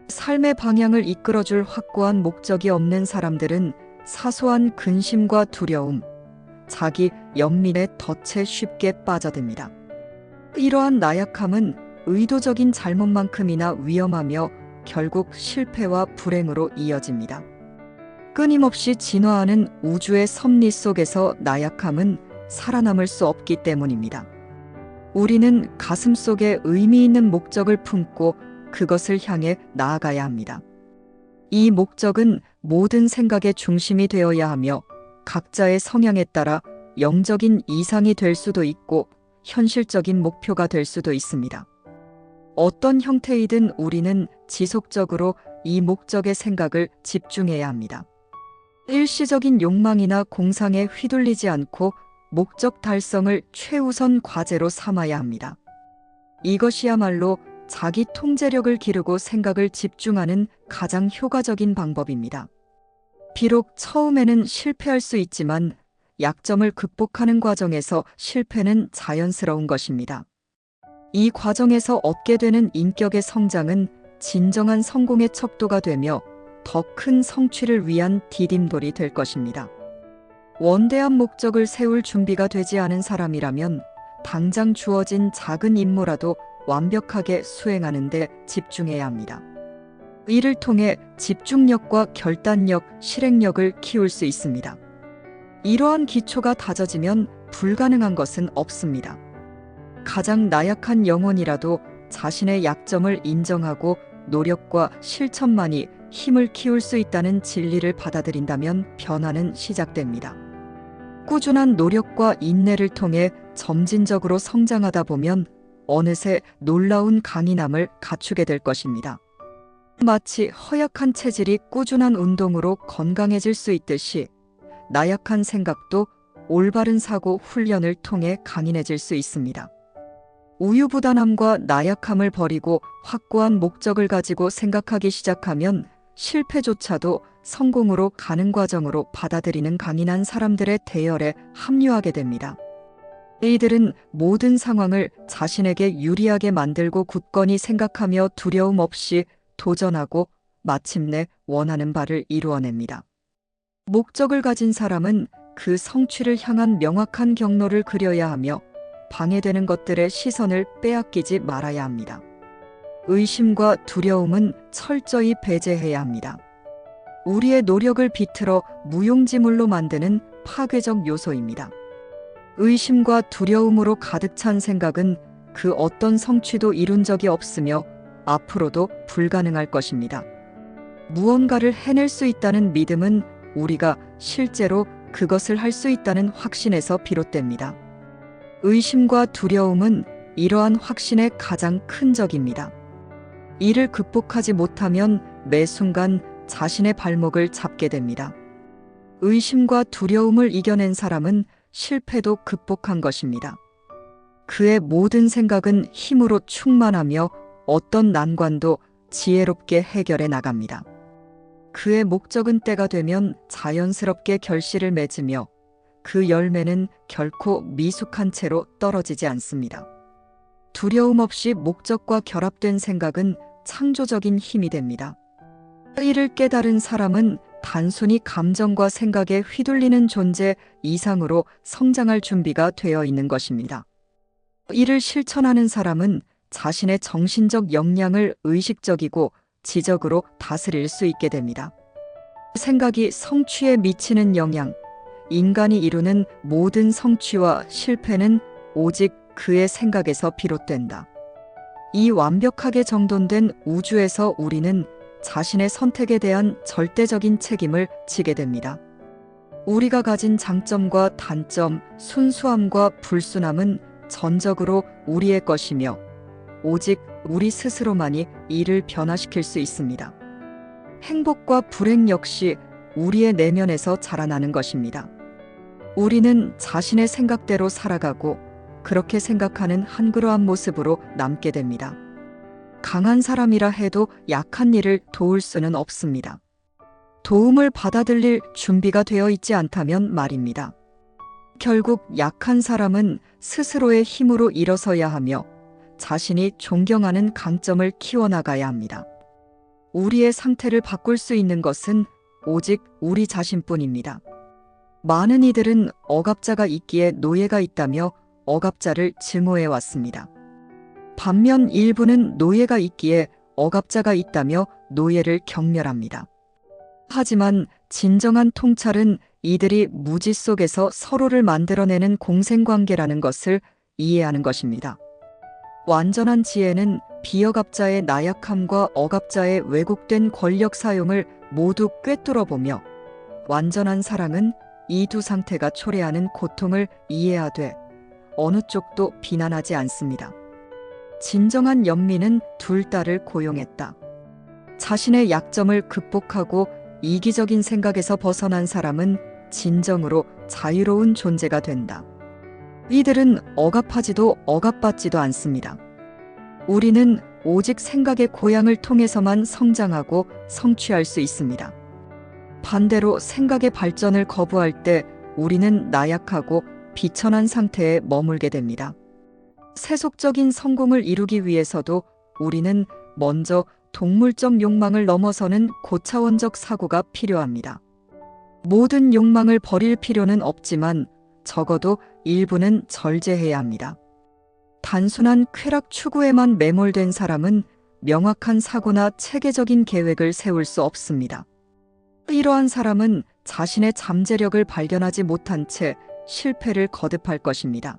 삶의 방향을 이끌어줄 확고한 목적이 없는 사람들은 사소한 근심과 두려움, 자기 연민에 덫에 쉽게 빠져듭니다. 이러한 나약함은 의도적인 잘못만큼이나 위험하며 결국 실패와 불행으로 이어집니다. 끊임없이 진화하는 우주의 섭리 속에서 나약함은 살아남을 수 없기 때문입니다. 우리는 가슴 속에 의미 있는 목적을 품고 그것을 향해 나아가야 합니다. 이 목적은 모든 생각의 중심이 되어야 하며 각자의 성향에 따라 영적인 이상이 될 수도 있고 현실적인 목표가 될 수도 있습니다. 어떤 형태이든 우리는 지속적으로 이 목적의 생각을 집중해야 합니다. 일시적인 욕망이나 공상에 휘둘리지 않고 목적 달성을 최우선 과제로 삼아야 합니다. 이것이야말로 자기 통제력을 기르고 생각을 집중하는 가장 효과적인 방법입니다. 비록 처음에는 실패할 수 있지만 약점을 극복하는 과정에서 실패는 자연스러운 것입니다. 이 과정에서 얻게 되는 인격의 성장은 진정한 성공의 척도가 되며 더 큰 성취를 위한 디딤돌이 될 것입니다. 원대한 목적을 세울 준비가 되지 않은 사람이라면 당장 주어진 작은 임무라도 완벽하게 수행하는 데 집중해야 합니다. 이를 통해 집중력과 결단력, 실행력을 키울 수 있습니다. 이러한 기초가 다져지면 불가능한 것은 없습니다. 가장 나약한 영혼이라도 자신의 약점을 인정하고 노력과 실천만이 힘을 키울 수 있다는 진리를 받아들인다면 변화는 시작됩니다. 꾸준한 노력과 인내를 통해 점진적으로 성장하다 보면 어느새 놀라운 강인함을 갖추게 될 것입니다. 마치 허약한 체질이 꾸준한 운동으로 건강해질 수 있듯이 나약한 생각도 올바른 사고 훈련을 통해 강인해질 수 있습니다. 우유부단함과 나약함을 버리고 확고한 목적을 가지고 생각하기 시작하면 실패조차도 성공으로 가는 과정으로 받아들이는 강인한 사람들의 대열에 합류하게 됩니다. 이들은 모든 상황을 자신에게 유리하게 만들고 굳건히 생각하며 두려움 없이 도전하고 마침내 원하는 바를 이루어냅니다. 목적을 가진 사람은 그 성취를 향한 명확한 경로를 그려야 하며 방해되는 것들의 시선을 빼앗기지 말아야 합니다. 의심과 두려움은 철저히 배제해야 합니다. 우리의 노력을 비틀어 무용지물로 만드는 파괴적 요소입니다. 의심과 두려움으로 가득 찬 생각은 그 어떤 성취도 이룬 적이 없으며 앞으로도 불가능할 것입니다. 무언가를 해낼 수 있다는 믿음은 우리가 실제로 그것을 할 수 있다는 확신에서 비롯됩니다. 의심과 두려움은 이러한 확신의 가장 큰 적입니다. 이를 극복하지 못하면 매 순간 자신의 발목을 잡게 됩니다. 의심과 두려움을 이겨낸 사람은 실패도 극복한 것입니다. 그의 모든 생각은 힘으로 충만하며 어떤 난관도 지혜롭게 해결해 나갑니다. 그의 목적은 때가 되면 자연스럽게 결실을 맺으며 그 열매는 결코 미숙한 채로 떨어지지 않습니다. 두려움 없이 목적과 결합된 생각은 창조적인 힘이 됩니다. 이를 깨달은 사람은 단순히 감정과 생각에 휘둘리는 존재 이상으로 성장할 준비가 되어 있는 것입니다. 이를 실천하는 사람은 자신의 정신적 역량을 의식적이고 지적으로 다스릴 수 있게 됩니다. 생각이 성취에 미치는 영향, 인간이 이루는 모든 성취와 실패는 오직 그의 생각에서 비롯된다. 이 완벽하게 정돈된 우주에서 우리는 자신의 선택에 대한 절대적인 책임을 지게 됩니다. 우리가 가진 장점과 단점, 순수함과 불순함은 전적으로 우리의 것이며 오직 우리 스스로만이 이를 변화시킬 수 있습니다. 행복과 불행 역시 우리의 내면에서 자라나는 것입니다. 우리는 자신의 생각대로 살아가고 그렇게 생각하는 한 그러한 모습으로 남게 됩니다. 강한 사람이라 해도 약한 이를 도울 수는 없습니다. 도움을 받아들일 준비가 되어 있지 않다면 말입니다. 결국 약한 사람은 스스로의 힘으로 일어서야 하며 자신이 존경하는 강점을 키워나가야 합니다. 우리의 상태를 바꿀 수 있는 것은 오직 우리 자신뿐입니다. 많은 이들은 억압자가 있기에 노예가 있다며 억압자를 증오해 왔습니다. 반면 일부는 노예가 있기에 억압자가 있다며 노예를 경멸합니다. 하지만 진정한 통찰은 이들이 무지 속에서 서로를 만들어내는 공생관계라는 것을 이해하는 것입니다. 완전한 지혜는 비억압자의 나약함과 억압자의 왜곡된 권력 사용을 모두 꿰뚫어보며 완전한 사랑은 이 두 상태가 초래하는 고통을 이해하되 어느 쪽도 비난하지 않습니다. 진정한 연민은 둘 다를 고용했다. 자신의 약점을 극복하고 이기적인 생각에서 벗어난 사람은 진정으로 자유로운 존재가 된다. 이들은 억압하지도 억압받지도 않습니다. 우리는 오직 생각의 고향을 통해서만 성장하고 성취할 수 있습니다. 반대로 생각의 발전을 거부할 때 우리는 나약하고 비천한 상태에 머물게 됩니다. 세속적인 성공을 이루기 위해서도 우리는 먼저 동물적 욕망을 넘어서는 고차원적 사고가 필요합니다. 모든 욕망을 버릴 필요는 없지만 적어도 일부는 절제해야 합니다. 단순한 쾌락 추구에만 매몰된 사람은 명확한 사고나 체계적인 계획을 세울 수 없습니다. 이러한 사람은 자신의 잠재력을 발견하지 못한 채 실패를 거듭할 것입니다.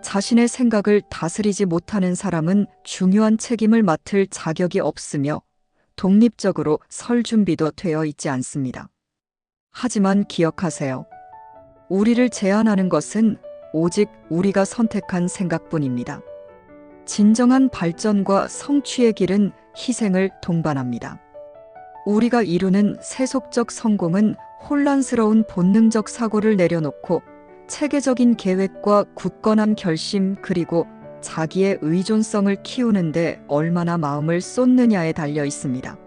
자신의 생각을 다스리지 못하는 사람은 중요한 책임을 맡을 자격이 없으며 독립적으로 설 준비도 되어 있지 않습니다. 하지만 기억하세요. 우리를 제한하는 것은 오직 우리가 선택한 생각뿐입니다. 진정한 발전과 성취의 길은 희생을 동반합니다. 우리가 이루는 세속적 성공은 혼란스러운 본능적 사고를 내려놓고 체계적인 계획과 굳건한 결심 그리고 자기의 의존성을 키우는데 얼마나 마음을 쏟느냐에 달려 있습니다.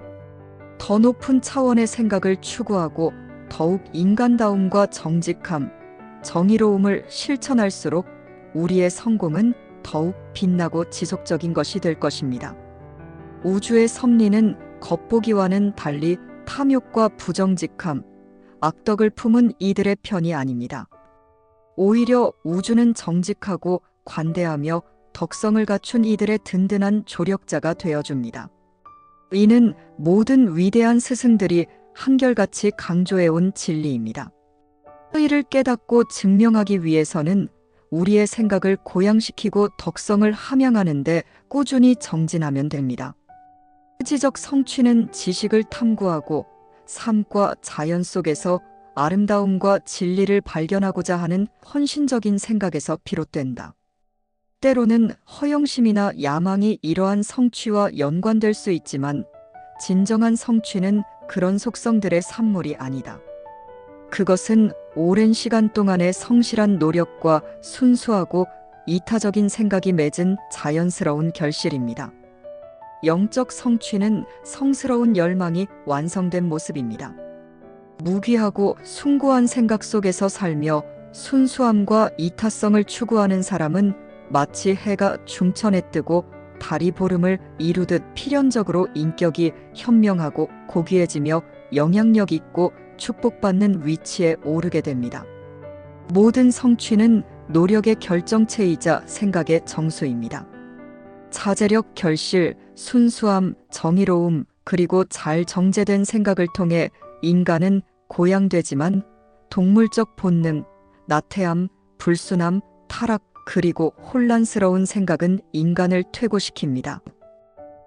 더 높은 차원의 생각을 추구하고 더욱 인간다움과 정직함, 정의로움을 실천할수록 우리의 성공은 더욱 빛나고 지속적인 것이 될 것입니다. 우주의 섭리는 겉보기와는 달리 탐욕과 부정직함, 악덕을 품은 이들의 편이 아닙니다. 오히려 우주는 정직하고 관대하며 덕성을 갖춘 이들의 든든한 조력자가 되어줍니다. 이는 모든 위대한 스승들이 한결같이 강조해온 진리입니다. 이를 깨닫고 증명하기 위해서는 우리의 생각을 고양시키고 덕성을 함양하는데 꾸준히 정진하면 됩니다. 지적 성취는 지식을 탐구하고 삶과 자연 속에서 아름다움과 진리를 발견하고자 하는 헌신적인 생각에서 비롯된다. 때로는 허영심이나 야망이 이러한 성취와 연관될 수 있지만 진정한 성취는 그런 속성들의 산물이 아니다. 그것은 오랜 시간 동안의 성실한 노력과 순수하고 이타적인 생각이 맺은 자연스러운 결실입니다. 영적 성취는 성스러운 열망이 완성된 모습입니다. 무기하고 숭고한 생각 속에서 살며 순수함과 이타성을 추구하는 사람은 마치 해가 중천에 뜨고 달이 보름을 이루듯 필연적으로 인격이 현명하고 고귀해지며 영향력 있고 축복받는 위치에 오르게 됩니다. 모든 성취는 노력의 결정체이자 생각의 정수입니다. 자제력, 결실, 순수함, 정의로움, 그리고 잘 정제된 생각을 통해 인간은 고양되지만 동물적 본능, 나태함, 불순함, 타락, 그리고 혼란스러운 생각은 인간을 퇴고시킵니다.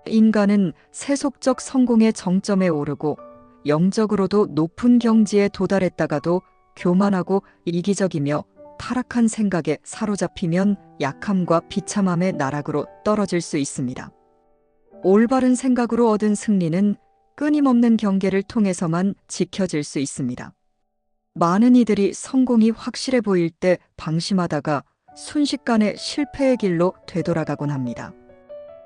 인간은 세속적 성공의 정점에 오르고 영적으로도 높은 경지에 도달했다가도 교만하고 이기적이며 타락한 생각에 사로잡히면 약함과 비참함의 나락으로 떨어질 수 있습니다. 올바른 생각으로 얻은 승리는 끊임없는 경계를 통해서만 지켜질 수 있습니다. 많은 이들이 성공이 확실해 보일 때 방심하다가 순식간에 실패의 길로 되돌아가곤 합니다.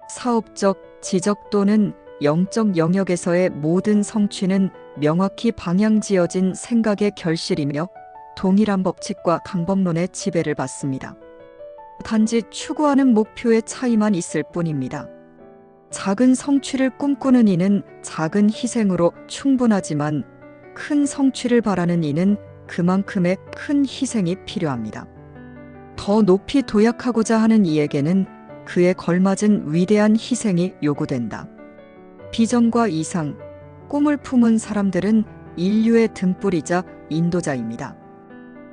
사업적, 지적 또는 영적 영역에서의 모든 성취는 명확히 방향지어진 생각의 결실이며 동일한 법칙과 방법론의 지배를 받습니다. 단지 추구하는 목표의 차이만 있을 뿐입니다. 작은 성취를 꿈꾸는 이는 작은 희생으로 충분하지만 큰 성취를 바라는 이는 그만큼의 큰 희생이 필요합니다. 더 높이 도약하고자 하는 이에게는 그에 걸맞은 위대한 희생이 요구된다. 비전과 이상, 꿈을 품은 사람들은 인류의 등불이자 인도자입니다.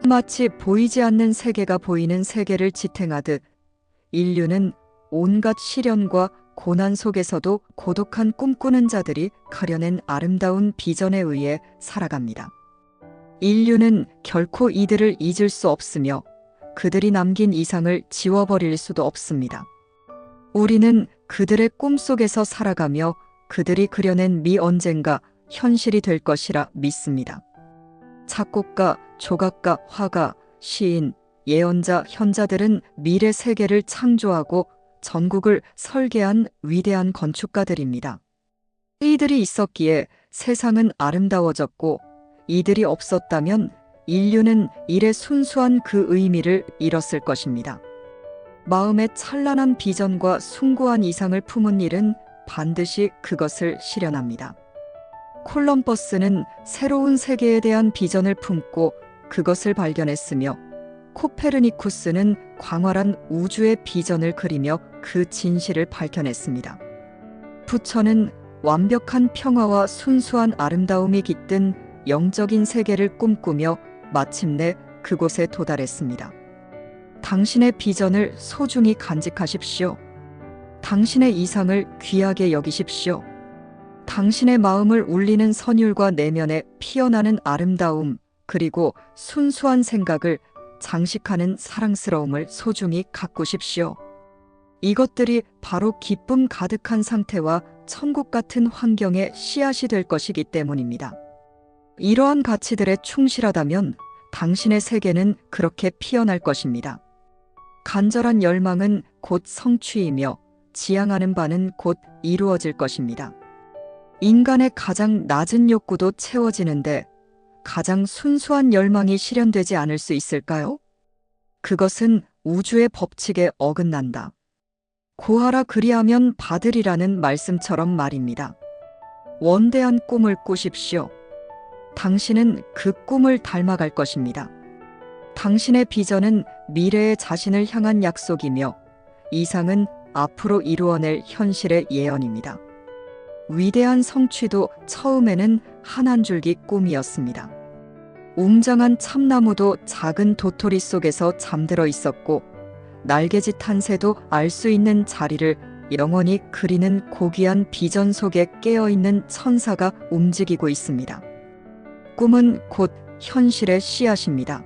마치 보이지 않는 세계가 보이는 세계를 지탱하듯 인류는 온갖 시련과 고난 속에서도 고독한 꿈꾸는 자들이 그려낸 아름다운 비전에 의해 살아갑니다. 인류는 결코 이들을 잊을 수 없으며 그들이 남긴 이상을 지워버릴 수도 없습니다. 우리는 그들의 꿈속에서 살아가며 그들이 그려낸 미 언젠가 현실이 될 것이라 믿습니다. 작곡가, 조각가, 화가, 시인, 예언자, 현자들은 미래 세계를 창조하고 전국을 설계한 위대한 건축가들입니다. 이들이 있었기에 세상은 아름다워졌고 이들이 없었다면 인류는 일의 순수한 그 의미를 잃었을 것입니다. 마음에 찬란한 비전과 숭고한 이상을 품은 일은 반드시 그것을 실현합니다. 콜럼버스는 새로운 세계에 대한 비전을 품고 그것을 발견했으며 코페르니쿠스는 광활한 우주의 비전을 그리며 그 진실을 밝혀냈습니다. 부처는 완벽한 평화와 순수한 아름다움이 깃든 영적인 세계를 꿈꾸며 마침내 그곳에 도달했습니다. 당신의 비전을 소중히 간직하십시오. 당신의 이상을 귀하게 여기십시오. 당신의 마음을 울리는 선율과 내면에 피어나는 아름다움, 그리고 순수한 생각을 장식하는 사랑스러움을 소중히 가꾸십시오. 이것들이 바로 기쁨 가득한 상태와 천국 같은 환경의 씨앗이 될 것이기 때문입니다. 이러한 가치들에 충실하다면 당신의 세계는 그렇게 피어날 것입니다. 간절한 열망은 곧 성취이며 지향하는 바는 곧 이루어질 것입니다. 인간의 가장 낮은 욕구도 채워지는데 가장 순수한 열망이 실현되지 않을 수 있을까요? 그것은 우주의 법칙에 어긋난다. 구하라 그리하면 받으리라는 말씀처럼 말입니다. 원대한 꿈을 꾸십시오. 당신은 그 꿈을 닮아갈 것입니다. 당신의 비전은 미래의 자신을 향한 약속이며 이상은 앞으로 이루어낼 현실의 예언입니다. 위대한 성취도 처음에는 한 줄기 꿈이었습니다. 웅장한 참나무도 작은 도토리 속에서 잠들어 있었고 날개짓한 새도 알 수 있는 자리를 영원히 그리는 고귀한 비전 속에 깨어있는 천사가 움직이고 있습니다. 꿈은 곧 현실의 씨앗입니다.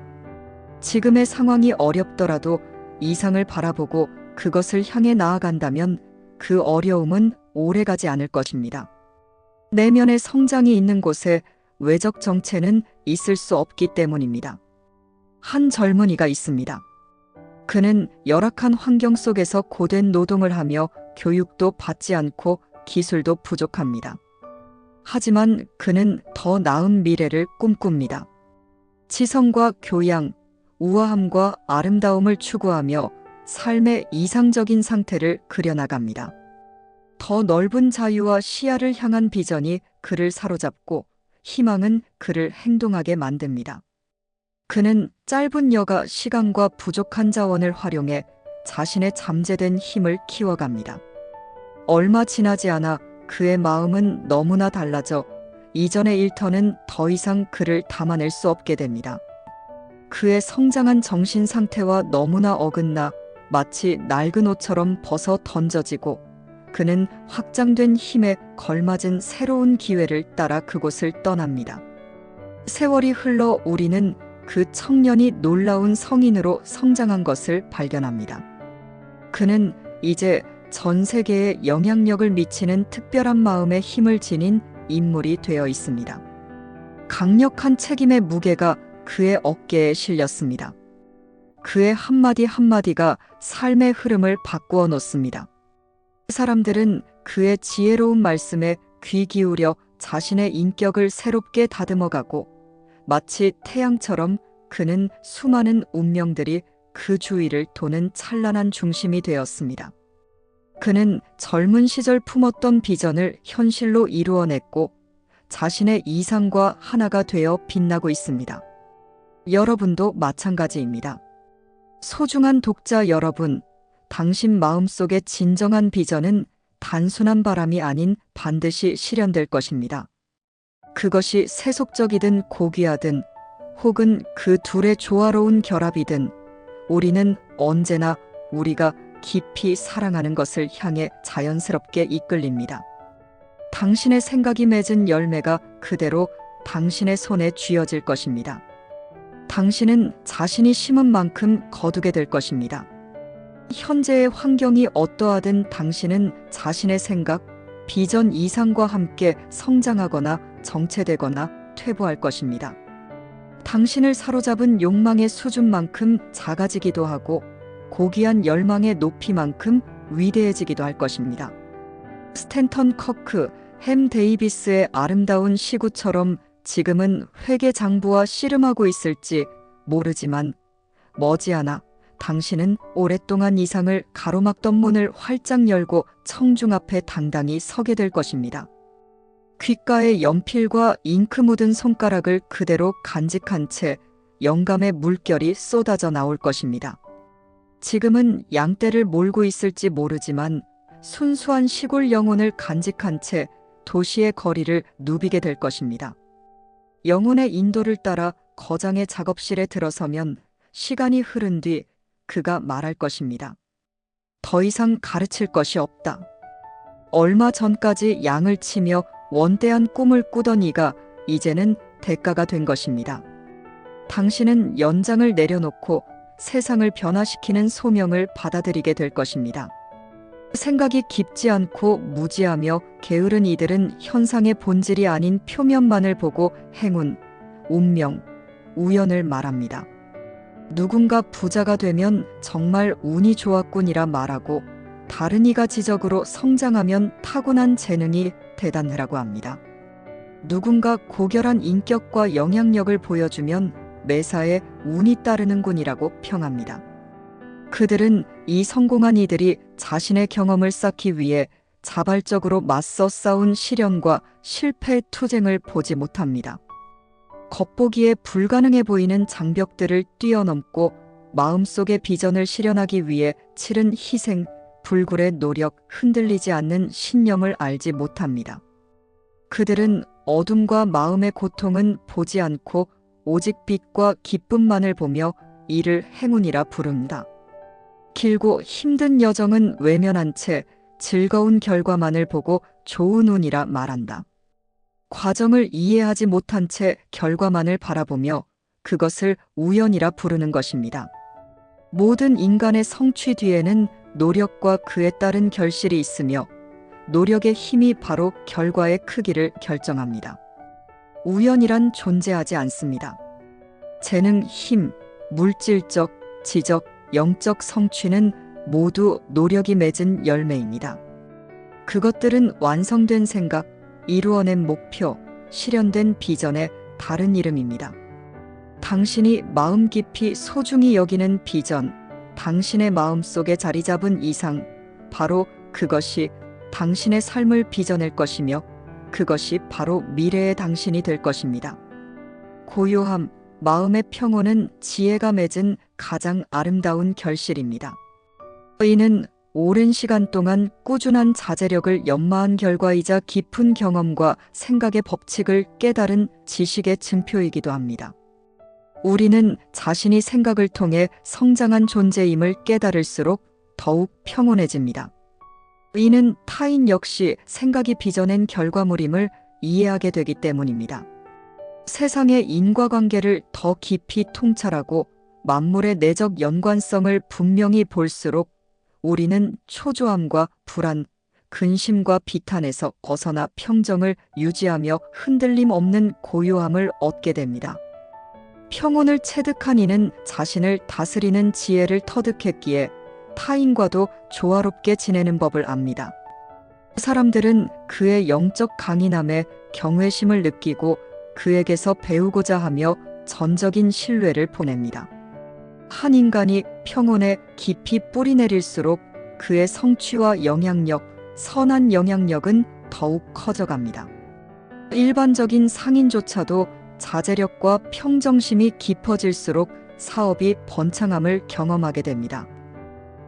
지금의 상황이 어렵더라도 이상을 바라보고 그것을 향해 나아간다면 그 어려움은 오래가지 않을 것입니다. 내면의 성장이 있는 곳에 외적 정체는 있을 수 없기 때문입니다. 한 젊은이가 있습니다. 그는 열악한 환경 속에서 고된 노동을 하며 교육도 받지 않고 기술도 부족합니다. 하지만 그는 더 나은 미래를 꿈꿉니다. 지성과 교양, 우아함과 아름다움을 추구하며 삶의 이상적인 상태를 그려나갑니다. 더 넓은 자유와 시야를 향한 비전이 그를 사로잡고 희망은 그를 행동하게 만듭니다. 그는 짧은 여가 시간과 부족한 자원을 활용해 자신의 잠재된 힘을 키워갑니다. 얼마 지나지 않아 그의 마음은 너무나 달라져 이전의 일터는 더 이상 그를 담아낼 수 없게 됩니다. 그의 성장한 정신 상태와 너무나 어긋나 마치 낡은 옷처럼 벗어 던져지고 그는 확장된 힘에 걸맞은 새로운 기회를 따라 그곳을 떠납니다. 세월이 흘러 우리는 그 청년이 놀라운 성인으로 성장한 것을 발견합니다. 그는 이제 전 세계에 영향력을 미치는 특별한 마음의 힘을 지닌 인물이 되어 있습니다. 강력한 책임의 무게가 그의 어깨에 실렸습니다. 그의 한마디 한마디가 삶의 흐름을 바꾸어 놓습니다. 사람들은 그의 지혜로운 말씀에 귀 기울여 자신의 인격을 새롭게 다듬어가고 마치 태양처럼 그는 수많은 운명들이 그 주위를 도는 찬란한 중심이 되었습니다. 그는 젊은 시절 품었던 비전을 현실로 이루어냈고 자신의 이상과 하나가 되어 빛나고 있습니다. 여러분도 마찬가지입니다. 소중한 독자 여러분, 당신 마음속의 진정한 비전은 단순한 바람이 아닌 반드시 실현될 것입니다. 그것이 세속적이든 고귀하든 혹은 그 둘의 조화로운 결합이든 우리는 언제나 우리가 깊이 사랑하는 것을 향해 자연스럽게 이끌립니다. 당신의 생각이 맺은 열매가 그대로 당신의 손에 쥐어질 것입니다. 당신은 자신이 심은 만큼 거두게 될 것입니다. 현재의 환경이 어떠하든 당신은 자신의 생각, 비전 이상과 함께 성장하거나 정체되거나 퇴보할 것입니다. 당신을 사로잡은 욕망의 수준만큼 작아지기도 하고 고귀한 열망의 높이만큼 위대해지기도 할 것입니다. 스탠턴 커크, 햄 데이비스의 아름다운 시구처럼 지금은 회계장부와 씨름하고 있을지 모르지만 머지않아 당신은 오랫동안 이상을 가로막던 문을 활짝 열고 청중 앞에 당당히 서게 될 것입니다. 귓가에 연필과 잉크 묻은 손가락을 그대로 간직한 채 영감의 물결이 쏟아져 나올 것입니다. 지금은 양떼를 몰고 있을지 모르지만 순수한 시골 영혼을 간직한 채 도시의 거리를 누비게 될 것입니다. 영혼의 인도를 따라 거장의 작업실에 들어서면 시간이 흐른 뒤 그가 말할 것입니다. 더 이상 가르칠 것이 없다. 얼마 전까지 양을 치며 원대한 꿈을 꾸던 이가 이제는 대가가 된 것입니다. 당신은 연장을 내려놓고 세상을 변화시키는 소명을 받아들이게 될 것입니다. 생각이 깊지 않고 무지하며 게으른 이들은 현상의 본질이 아닌 표면만을 보고 행운, 운명, 우연을 말합니다. 누군가 부자가 되면 정말 운이 좋았군이라 말하고 다른 이가 지적으로 성장하면 타고난 재능이 대단하라고 합니다. 누군가 고결한 인격과 영향력을 보여주면 매사에 운이 따르는군이라고 평합니다. 그들은 이 성공한 이들이 자신의 경험을 쌓기 위해 자발적으로 맞서 싸운 시련과 실패의 투쟁을 보지 못합니다. 겉보기에 불가능해 보이는 장벽들을 뛰어넘고 마음속의 비전을 실현하기 위해 치른 희생, 불굴의 노력, 흔들리지 않는 신념을 알지 못합니다. 그들은 어둠과 마음의 고통은 보지 않고 오직 빛과 기쁨만을 보며 이를 행운이라 부릅니다. 길고 힘든 여정은 외면한 채 즐거운 결과만을 보고 좋은 운이라 말한다. 과정을 이해하지 못한 채 결과만을 바라보며 그것을 우연이라 부르는 것입니다. 모든 인간의 성취 뒤에는 노력과 그에 따른 결실이 있으며 노력의 힘이 바로 결과의 크기를 결정합니다. 우연이란 존재하지 않습니다. 재능, 힘, 물질적, 지적, 영적 성취는 모두 노력이 맺은 열매입니다. 그것들은 완성된 생각, 이루어낸 목표, 실현된 비전의 다른 이름입니다. 당신이 마음 깊이 소중히 여기는 비전, 당신의 마음속에 자리 잡은 이상, 바로 그것이 당신의 삶을 빚어낼 것이며 그것이 바로 미래의 당신이 될 것입니다. 고요함, 마음의 평온은 지혜가 맺은 가장 아름다운 결실입니다. 이는 오랜 시간 동안 꾸준한 자제력을 연마한 결과이자 깊은 경험과 생각의 법칙을 깨달은 지식의 증표이기도 합니다. 우리는 자신이 생각을 통해 성장한 존재임을 깨달을수록 더욱 평온해집니다. 이는 타인 역시 생각이 빚어낸 결과물임을 이해하게 되기 때문입니다. 세상의 인과관계를 더 깊이 통찰하고 만물의 내적 연관성을 분명히 볼수록 우리는 초조함과 불안, 근심과 비탄에서 벗어나 평정을 유지하며 흔들림 없는 고요함을 얻게 됩니다. 평온을 체득한 이는 자신을 다스리는 지혜를 터득했기에 타인과도 조화롭게 지내는 법을 압니다. 사람들은 그의 영적 강인함에 경외심을 느끼고 그에게서 배우고자 하며 전적인 신뢰를 보냅니다. 한 인간이 평온에 깊이 뿌리내릴수록 그의 성취와 영향력, 선한 영향력은 더욱 커져갑니다. 일반적인 상인조차도 자제력과 평정심이 깊어질수록 사업이 번창함을 경험하게 됩니다.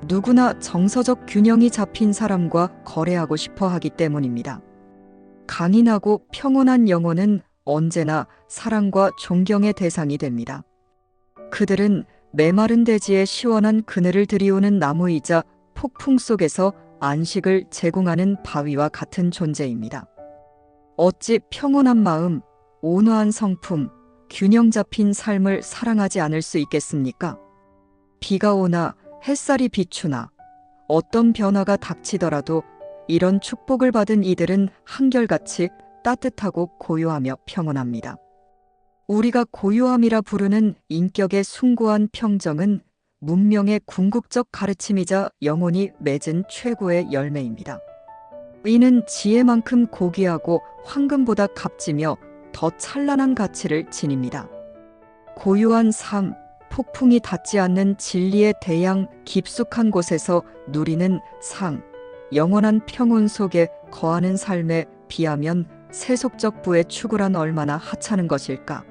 누구나 정서적 균형이 잡힌 사람과 거래하고 싶어 하기 때문입니다. 강인하고 평온한 영혼은 언제나 사랑과 존경의 대상이 됩니다. 그들은 메마른 대지에 시원한 그늘을 들이우는 나무이자 폭풍 속에서 안식을 제공하는 바위와 같은 존재입니다. 어찌 평온한 마음, 온화한 성품, 균형 잡힌 삶을 사랑하지 않을 수 있겠습니까? 비가 오나 햇살이 비추나 어떤 변화가 닥치더라도 이런 축복을 받은 이들은 한결같이 따뜻하고 고요하며 평온합니다. 우리가 고요함이라 부르는 인격의 숭고한 평정은 문명의 궁극적 가르침이자 영혼이 맺은 최고의 열매입니다. 이는 지혜만큼 고귀하고 황금보다 값지며 더 찬란한 가치를 지닙니다. 고요한 삶, 폭풍이 닿지 않는 진리의 대양 깊숙한 곳에서 누리는 상, 영원한 평온 속에 거하는 삶에 비하면 세속적 부의 추구란 얼마나 하찮은 것일까?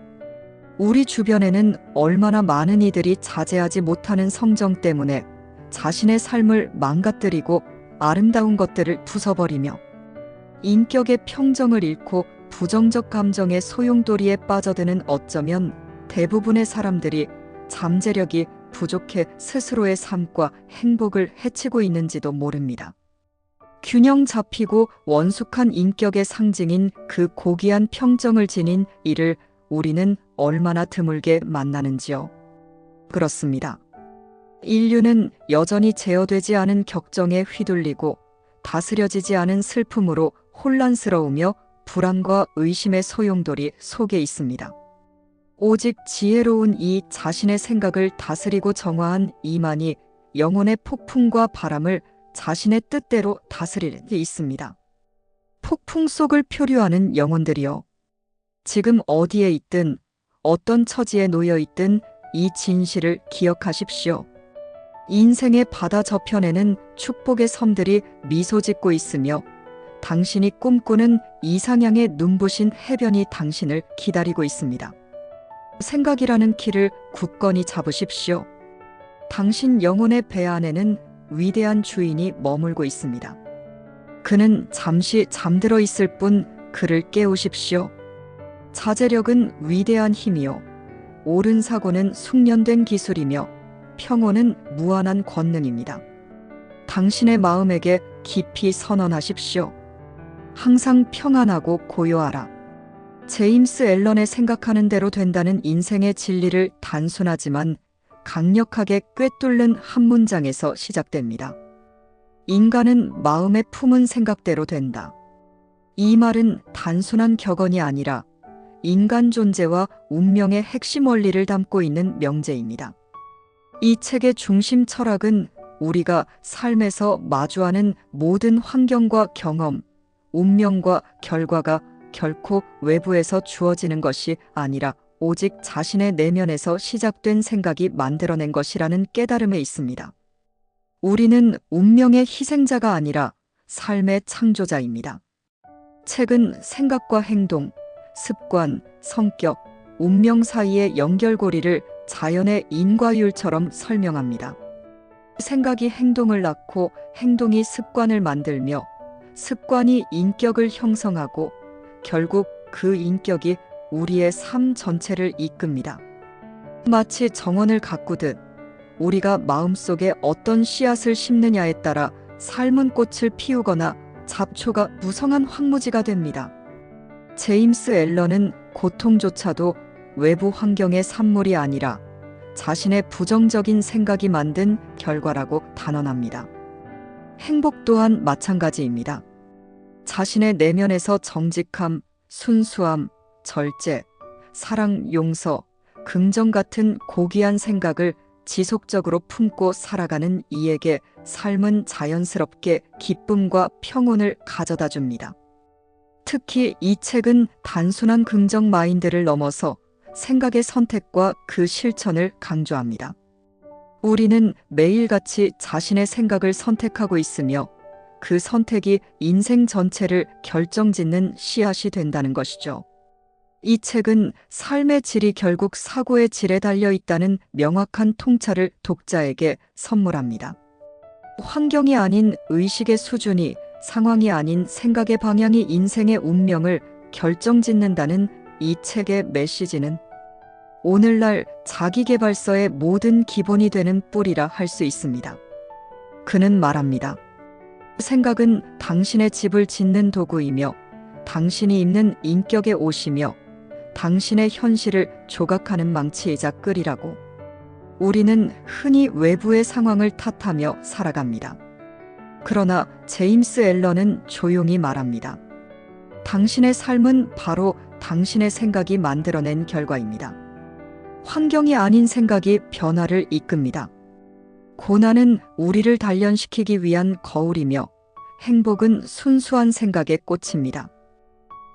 우리 주변에는 얼마나 많은 이들이 자제하지 못하는 성정 때문에 자신의 삶을 망가뜨리고 아름다운 것들을 부숴버리며 인격의 평정을 잃고 부정적 감정의 소용돌이에 빠져드는 어쩌면 대부분의 사람들이 잠재력이 부족해 스스로의 삶과 행복을 해치고 있는지도 모릅니다. 균형 잡히고 원숙한 인격의 상징인 그 고귀한 평정을 지닌 이를 우리는 얼마나 드물게 만나는지요. 그렇습니다. 인류는 여전히 제어되지 않은 격정에 휘둘리고 다스려지지 않은 슬픔으로 혼란스러우며 불안과 의심의 소용돌이 속에 있습니다. 오직 지혜로운 이 자신의 생각을 다스리고 정화한 이만이 영혼의 폭풍과 바람을 자신의 뜻대로 다스릴 수 있습니다. 폭풍 속을 표류하는 영혼들이여, 지금 어디에 있든 어떤 처지에 놓여 있든 이 진실을 기억하십시오. 인생의 바다 저편에는 축복의 섬들이 미소 짓고 있으며 당신이 꿈꾸는 이상향의 눈부신 해변이 당신을 기다리고 있습니다. 생각이라는 키를 굳건히 잡으십시오. 당신 영혼의 배 안에는 위대한 주인이 머물고 있습니다. 그는 잠시 잠들어 있을 뿐 그를 깨우십시오. 자제력은 위대한 힘이요, 옳은 사고는 숙련된 기술이며 평온은 무한한 권능입니다. 당신의 마음에게 깊이 선언하십시오. 항상 평안하고 고요하라. 제임스 앨런의 생각하는 대로 된다는 인생의 진리를 단순하지만 강력하게 꿰뚫는 한 문장에서 시작됩니다. 인간은 마음에 품은 생각대로 된다. 이 말은 단순한 격언이 아니라 인간 존재와 운명의 핵심 원리를 담고 있는 명제입니다. 이 책의 중심 철학은 우리가 삶에서 마주하는 모든 환경과 경험, 운명과 결과가 결코 외부에서 주어지는 것이 아니라 오직 자신의 내면에서 시작된 생각이 만들어낸 것이라는 깨달음에 있습니다. 우리는 운명의 희생자가 아니라 삶의 창조자입니다. 책은 생각과 행동, 습관, 성격, 운명 사이의 연결고리를 자연의 인과율처럼 설명합니다. 생각이 행동을 낳고 행동이 습관을 만들며 습관이 인격을 형성하고 결국 그 인격이 우리의 삶 전체를 이끕니다. 마치 정원을 가꾸듯 우리가 마음속에 어떤 씨앗을 심느냐에 따라 삶은 꽃을 피우거나 잡초가 무성한 황무지가 됩니다. 제임스 앨런은 고통조차도 외부 환경의 산물이 아니라 자신의 부정적인 생각이 만든 결과라고 단언합니다. 행복 또한 마찬가지입니다. 자신의 내면에서 정직함, 순수함, 절제, 사랑, 용서, 긍정 같은 고귀한 생각을 지속적으로 품고 살아가는 이에게 삶은 자연스럽게 기쁨과 평온을 가져다 줍니다. 특히 이 책은 단순한 긍정 마인드를 넘어서 생각의 선택과 그 실천을 강조합니다. 우리는 매일같이 자신의 생각을 선택하고 있으며 그 선택이 인생 전체를 결정짓는 씨앗이 된다는 것이죠. 이 책은 삶의 질이 결국 사고의 질에 달려 있다는 명확한 통찰을 독자에게 선물합니다. 환경이 아닌 의식의 수준이, 상황이 아닌 생각의 방향이 인생의 운명을 결정짓는다는 이 책의 메시지는 오늘날 자기계발서의 모든 기본이 되는 뿌리라 할 수 있습니다. 그는 말합니다. 생각은 당신의 집을 짓는 도구이며 당신이 입는 인격의 옷이며 당신의 현실을 조각하는 망치이자 끌이라고. 우리는 흔히 외부의 상황을 탓하며 살아갑니다. 그러나 제임스 앨런은 조용히 말합니다. 당신의 삶은 바로 당신의 생각이 만들어낸 결과입니다. 환경이 아닌 생각이 변화를 이끕니다. 고난은 우리를 단련시키기 위한 거울이며 행복은 순수한 생각의 꽃입니다.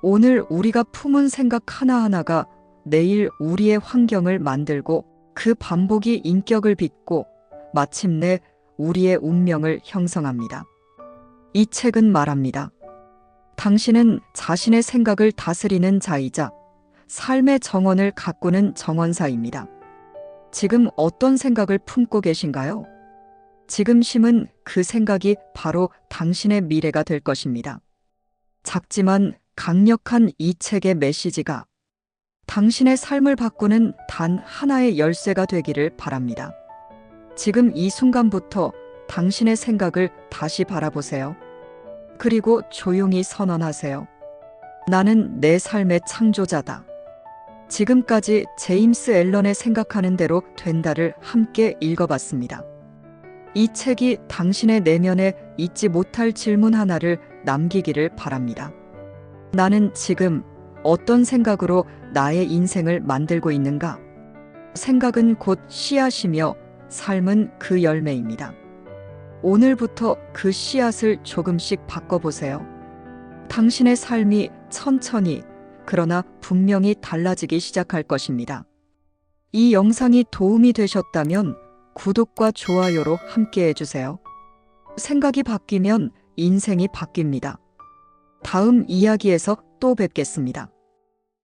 오늘 우리가 품은 생각 하나하나가 내일 우리의 환경을 만들고 그 반복이 인격을 빚고 마침내 우리의 운명을 형성합니다. 이 책은 말합니다. 당신은 자신의 생각을 다스리는 자이자 삶의 정원을 가꾸는 정원사입니다. 지금 어떤 생각을 품고 계신가요? 지금 심은 그 생각이 바로 당신의 미래가 될 것입니다. 작지만 강력한 이 책의 메시지가 당신의 삶을 바꾸는 단 하나의 열쇠가 되기를 바랍니다. 지금 이 순간부터 당신의 생각을 다시 바라보세요. 그리고 조용히 선언하세요. 나는 내 삶의 창조자다. 지금까지 제임스 앨런의 생각하는 대로 된다를 함께 읽어봤습니다. 이 책이 당신의 내면에 잊지 못할 질문 하나를 남기기를 바랍니다. 나는 지금 어떤 생각으로 나의 인생을 만들고 있는가? 생각은 곧 씨앗이며 삶은 그 열매입니다. 오늘부터 그 씨앗을 조금씩 바꿔보세요. 당신의 삶이 천천히, 그러나 분명히 달라지기 시작할 것입니다. 이 영상이 도움이 되셨다면 구독과 좋아요로 함께 해주세요. 생각이 바뀌면 인생이 바뀝니다. 다음 이야기에서 또 뵙겠습니다.